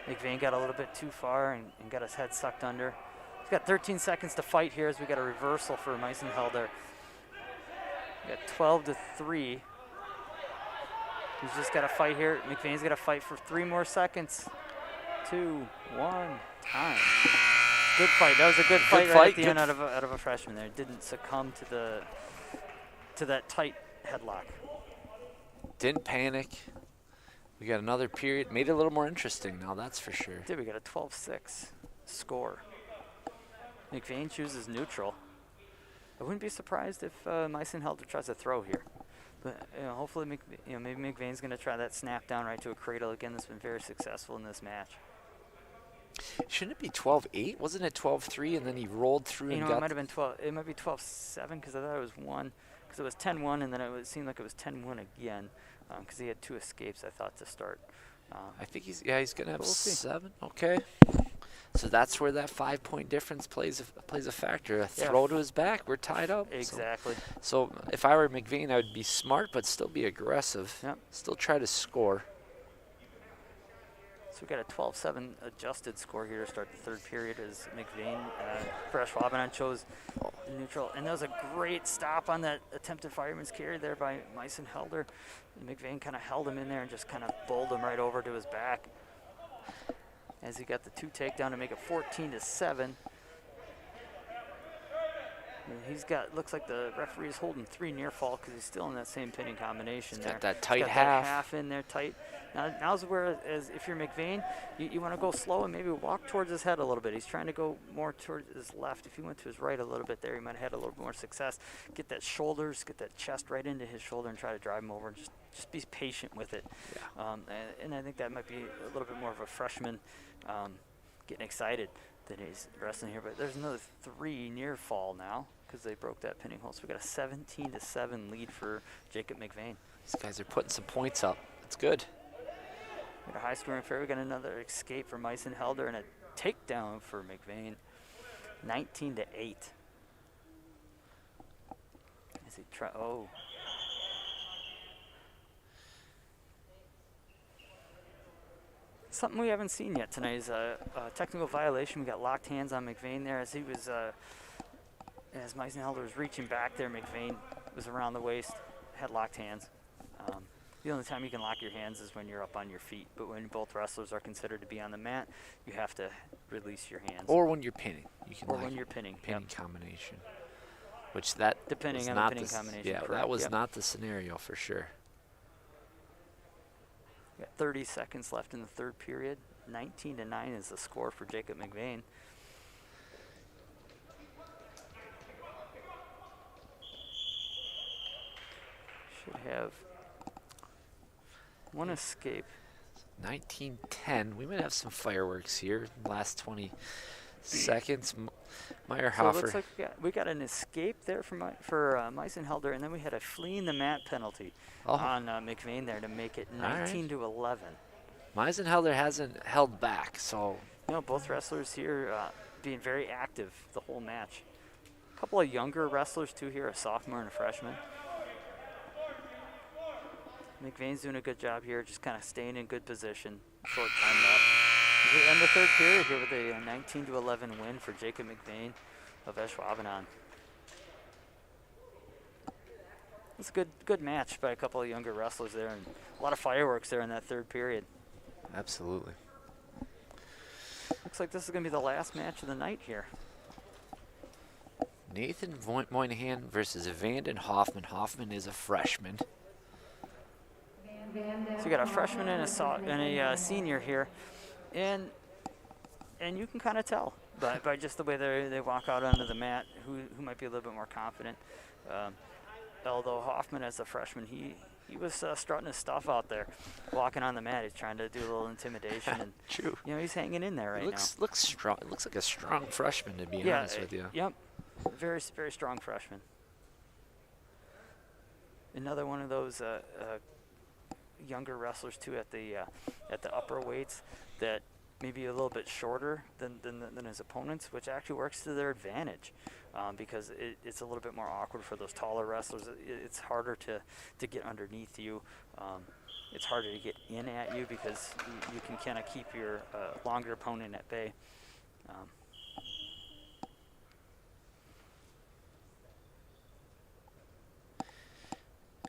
Mcvean got a little bit too far and got his head sucked under. He's got 13 seconds to fight here as we got a reversal for Meisenhelder. We got 12-3. He's just got to fight here. Mcvean's got to fight for 3 more seconds. 2, 1, time. Good fight. That was a good fight right at the end out of a freshman there. Didn't succumb to that tight headlock. Didn't panic. We got another period. Made it a little more interesting now, that's for sure. We got a 12-6 score. Mcvean chooses neutral. I wouldn't be surprised if Meisenhelder tries to throw here. But hopefully, maybe Mcvean's going to try that snap down right to a cradle again. That's been very successful in this match. Shouldn't it be 12-8? Wasn't it 12-3 and then he rolled through and It got might have been 12. It might be 12-7 because I thought it was 1. Because it was 10-1 and then it seemed like it was 10-1 again because he had 2 escapes. I thought to start. I think he's going to have we'll see. 7. Okay. So that's where that 5-point difference plays a factor. A throw to his back, we're tied up. Exactly. So if I were Mcvean, I would be smart but still be aggressive. Yep. Still try to score. So we got a 12-7 adjusted score here to start the third period as Mcvean for Ashwaubenon chose neutral. And that was a great stop on that attempted fireman's carry there by Meisenhelder. Mcvean kind of held him in there and just kind of bowled him right over to his back as he got the 2 takedown to make it 14-7. And he's got, looks like the referee is holding 3 near fall because he's still in that same pinning combination He's there. got that He's tight got half. That half in there tight. Now's where, as if you're Mcvean, you want to go slow and maybe walk towards his head a little bit. He's trying to go more towards his left. If he went to his right a little bit there, he might have had a little more success. Get that shoulders, get that chest right into his shoulder and try to drive him over. Just be patient with it. Yeah. And I think that might be a little bit more of a freshman getting excited that he's wrestling here. But there's another 3 near fall now because they broke that pinning hold. So we got a 17-7 lead for Jacob Mcvean. These guys are putting some points up. It's good. We got a high scoring affair. We got another escape for Meisenhelder and a takedown for Mcvean. 19-8. As he try, oh. Something we haven't seen yet tonight is a technical violation. We got locked hands on Mcvean there as he was, as Meisenhelder was reaching back there. Mcvean was around the waist, had locked hands. The only time you can lock your hands is when you're up on your feet, but when both wrestlers are considered to be on the mat, you have to release your hands. Or when you're pinning. You can or lock when you're pinning. pinning combination. Which that Depending was on not the pinning combination. Yeah, correct. that was Yep. not the scenario for sure. We got 30 seconds left in the third period. 19-9 is the score for Jacob Mcvean. Should have one escape. 19-10. We might have some fireworks here. Last 20 seconds. So it Meyerhofer. looks like we got an escape there for Meisenhelder, and then we had a fleeing the mat penalty on Mcvean there to make it 19-11. Meisenhelder hasn't held back, so No, both wrestlers here being very active the whole match. A couple of younger wrestlers too here, a sophomore and a freshman. Mcvean's doing a good job here, just kind of staying in good position. Short time left. We end the third period here with a 19-11 win for Jacob Mcvean of Ashwaubenon. It's a good match by a couple of younger wrestlers there, and a lot of fireworks there in that third period. absolutely. Looks like this is going to be the last match of the night here. Nathan Moynihan versus Vanden Hoffman. Hoffman is a freshman. So you got a freshman and a senior here, and you can kind of tell by just the way they walk out onto the mat who might be a little bit more confident. Although Hoffman, as a freshman, he was strutting his stuff out there, walking on the mat. He's trying to do a little intimidation, and True. he's hanging in there right now. Looks strong. It looks like a strong freshman, to be Yeah, honest with you. Yep, very very strong freshman. Another one of those younger wrestlers too at the upper weights that maybe a little bit shorter than his opponents, which actually works to their advantage because it's a little bit more awkward for those taller wrestlers. It's harder to get underneath you. It's harder to get in at you because you can kind of keep your longer opponent at bay.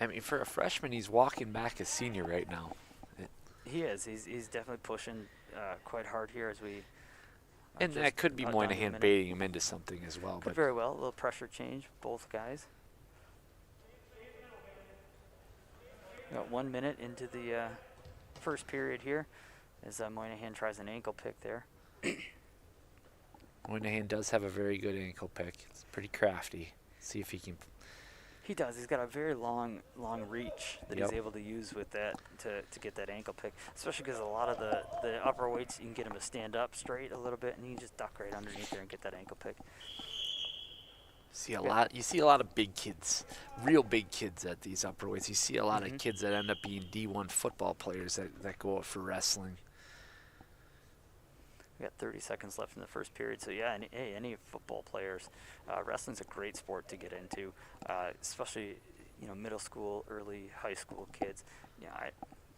I mean, for a freshman, he's walking back a senior right now. He is. He's definitely pushing quite hard here as we. And that could be about down to a Moynihan minute. baiting him into something as well. Could But very well. A little pressure change, both guys. Got 1 minute into the first period here as Moynihan tries an ankle pick there. Moynihan does have a very good ankle pick. It's pretty crafty. See if he can. He does. He's got a very long reach that Yep. he's able to use with that to get that ankle pick, especially because a lot of the upper weights, you can get him to stand up straight a little bit, and he can just duck right underneath there and get that ankle pick. You see a lot of big kids, real big kids at these upper weights. You see a lot of kids that end up being D1 football players that go out for wrestling. We got 30 seconds left in the first period, so yeah, any football players, wrestling's a great sport to get into, especially middle school, early high school kids.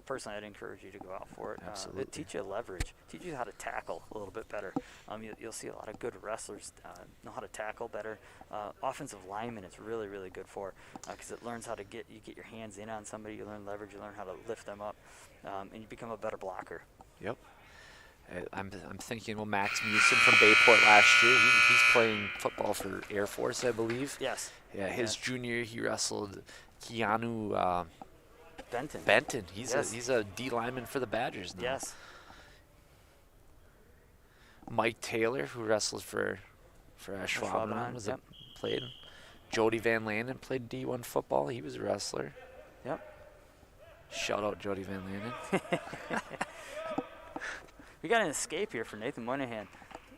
Personally, I'd encourage you to go out for it. Absolutely. It teach you leverage, teach you how to tackle a little bit better. You'll see a lot of good wrestlers know how to tackle better. Offensive lineman is really, really good for because it learns how to get your hands in on somebody. You learn leverage. You learn how to lift them up, and you become a better blocker. Yep. I'm thinking, well, Max Mewson from Bayport last year. He's playing football for Air Force, I believe. Yes. Yeah, his junior year he wrestled Keanu Benton. He's a D lineman for the Badgers now. Yes. Mike Taylor, who wrestled for Ashwaubenon, played. Jody Van Landen played D1 football. He was a wrestler. Yep. Shout out Jody Van Landen. We got an escape here for Nathan Moynihan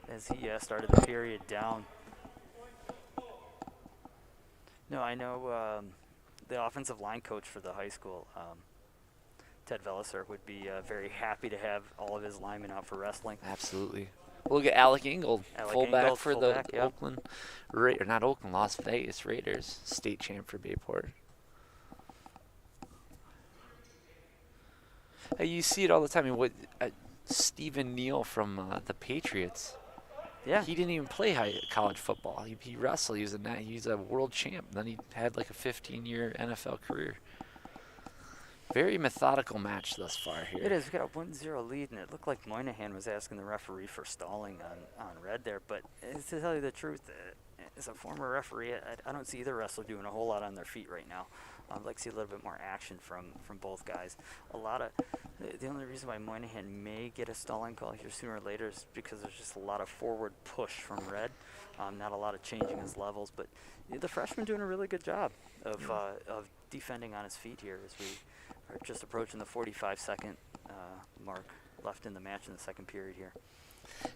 as he started the period down. No, I know the offensive line coach for the high school, Ted Velliser, would be very happy to have all of his linemen out for wrestling. Absolutely. We'll look at Alec Ingold, fullback for the yep. Las Vegas Raiders, state champ for Bayport. You see it all the time. I mean, Stephen Neal from the Patriots. Yeah. He didn't even play college football. He wrestled. He's a world champ. Then he had like a 15-year NFL career. Very methodical match thus far here. It is. We got a 1-0 lead, and it looked like Moynihan was asking the referee for stalling on red there. But to tell you the truth, as a former referee, I don't see either wrestler doing a whole lot on their feet right now. I'd like to see a little bit more action from both guys. The only reason why Moynihan may get a stalling call here sooner or later is because there's just a lot of forward push from red, not a lot of changing his levels. But the freshman doing a really good job of defending on his feet here as we are just approaching the 45-second mark left in the match in the second period here.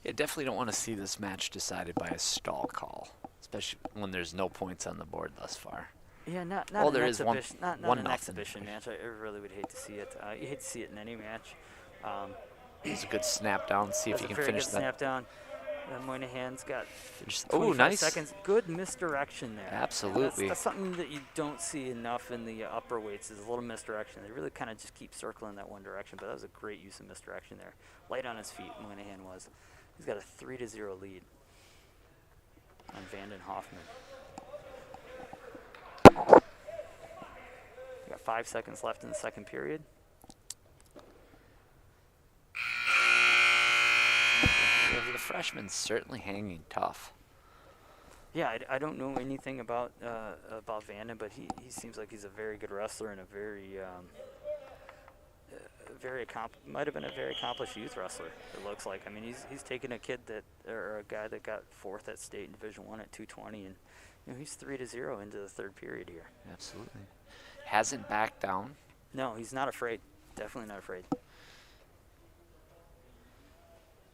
Yeah, definitely don't want to see this match decided by a stall call, especially when there's no points on the board thus far. Yeah, not well, an there is exhibition, one not an nothing. exhibition match. I really would hate to see it. You hate to see it in any match. It was a good snap down. See if you can finish that. Snap down. Moynihan's got oh, nice seconds. Good misdirection there. Absolutely. That's something that you don't see enough in the upper weights is a little misdirection. They really kind of just keep circling that one direction, but that was a great use of misdirection there. Light on his feet, Moynihan was. He's got a 3-0 lead on Vanden Hoffman. We got 5 seconds left in the second period. The freshman's certainly hanging tough. Yeah, I don't know anything about Vanden, but he seems like he's a very good wrestler and a might have been a very accomplished youth wrestler. It looks like. I mean, he's taken a kid or a guy that got fourth at state in Division I at 220, and he's 3-0 into the third period here. Absolutely. Hasn't backed down. No, he's not afraid. Definitely not afraid.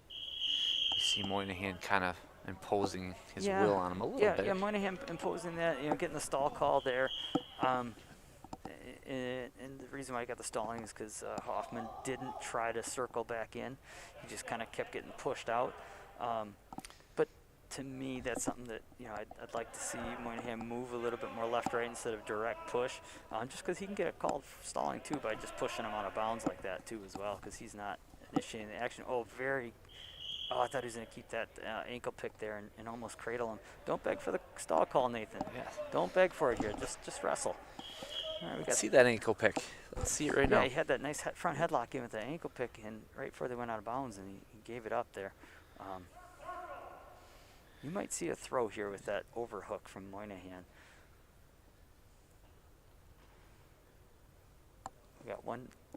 You see Moynihan kind of imposing his will on him a little bit. Yeah, Moynihan imposing that, getting the stall call there. And the reason why I got the stalling is because Hoffman didn't try to circle back in. He just kind of kept getting pushed out. But to me, that's something that I'd like to see Moynihan move a little bit more left-right instead of direct push, just because he can get a call for stalling too by just pushing him out of bounds like that too as well, because he's not initiating the action. I thought he was going to keep that ankle pick there and almost cradle him. Don't beg for the stall call, Nathan. Yeah. Don't beg for it here. Just wrestle. All right, Let's see that ankle pick. Let's see it right now. Yeah, he had that nice front headlock in with the ankle pick, and right before they went out of bounds, and he gave it up there. You might see a throw here with that overhook from Moynihan.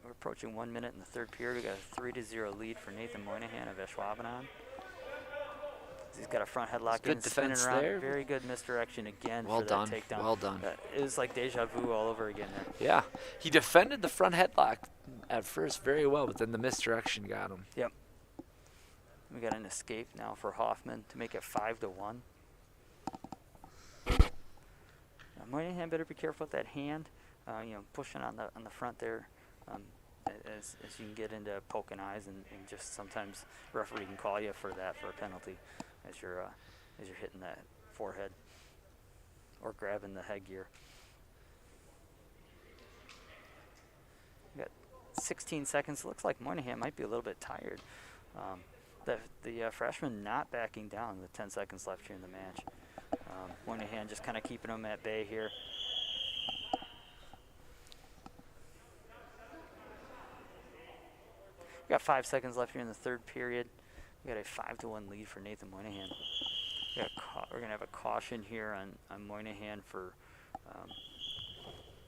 We're approaching 1 minute in the third period. We got a 3-0 lead for Nathan Moynihan of Ashwaubenon. He's got a front headlock good spinning defense around. There. Very good misdirection again well for done. that takedown. Well done. It was like deja vu all over again there. Yeah, he defended the front headlock at first very well, but then the misdirection got him. Yep. We got an escape now for Hoffman to make it 5-1. Moynihan better be careful with that hand. Pushing on the front there. As you can get into poking eyes and just sometimes referee can call you for a penalty as you're hitting that forehead or grabbing the headgear. We got 16 seconds. Looks like Moynihan might be a little bit tired. The freshman not backing down with 10 seconds left here in the match. Moynihan just kind of keeping him at bay here. We got 5 seconds left here in the third period. We got a 5-1 lead for Nathan Moynihan. We're gonna have a caution here on Moynihan for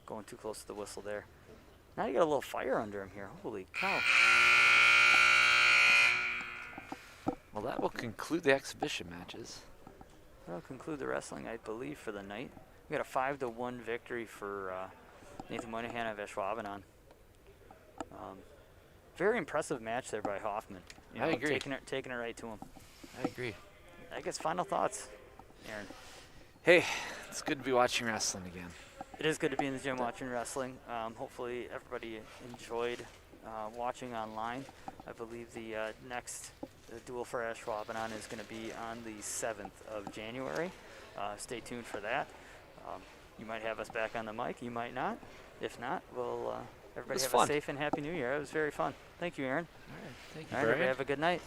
going too close to the whistle there. Now you got a little fire under him here. Holy cow! Well, that will conclude the exhibition matches. That'll conclude the wrestling, I believe, for the night. We got a 5-1 victory for Nathan Moynihan of Ashwaubenon. Very impressive match there by Hoffman. I agree. Taking it right to him. I agree. I guess final thoughts, Aaron. Hey, it's good to be watching wrestling again. It is good to be in the gym watching wrestling. Hopefully everybody enjoyed watching online. I believe the next duel for Ashwaubenon is going to be on the 7th of January. Stay tuned for that. You might have us back on the mic. You might not. If not, everybody have fun. a safe and happy New Year. It was very fun. Thank you, Aaron. All right. Thank you, All right, Brian. everybody have a good night.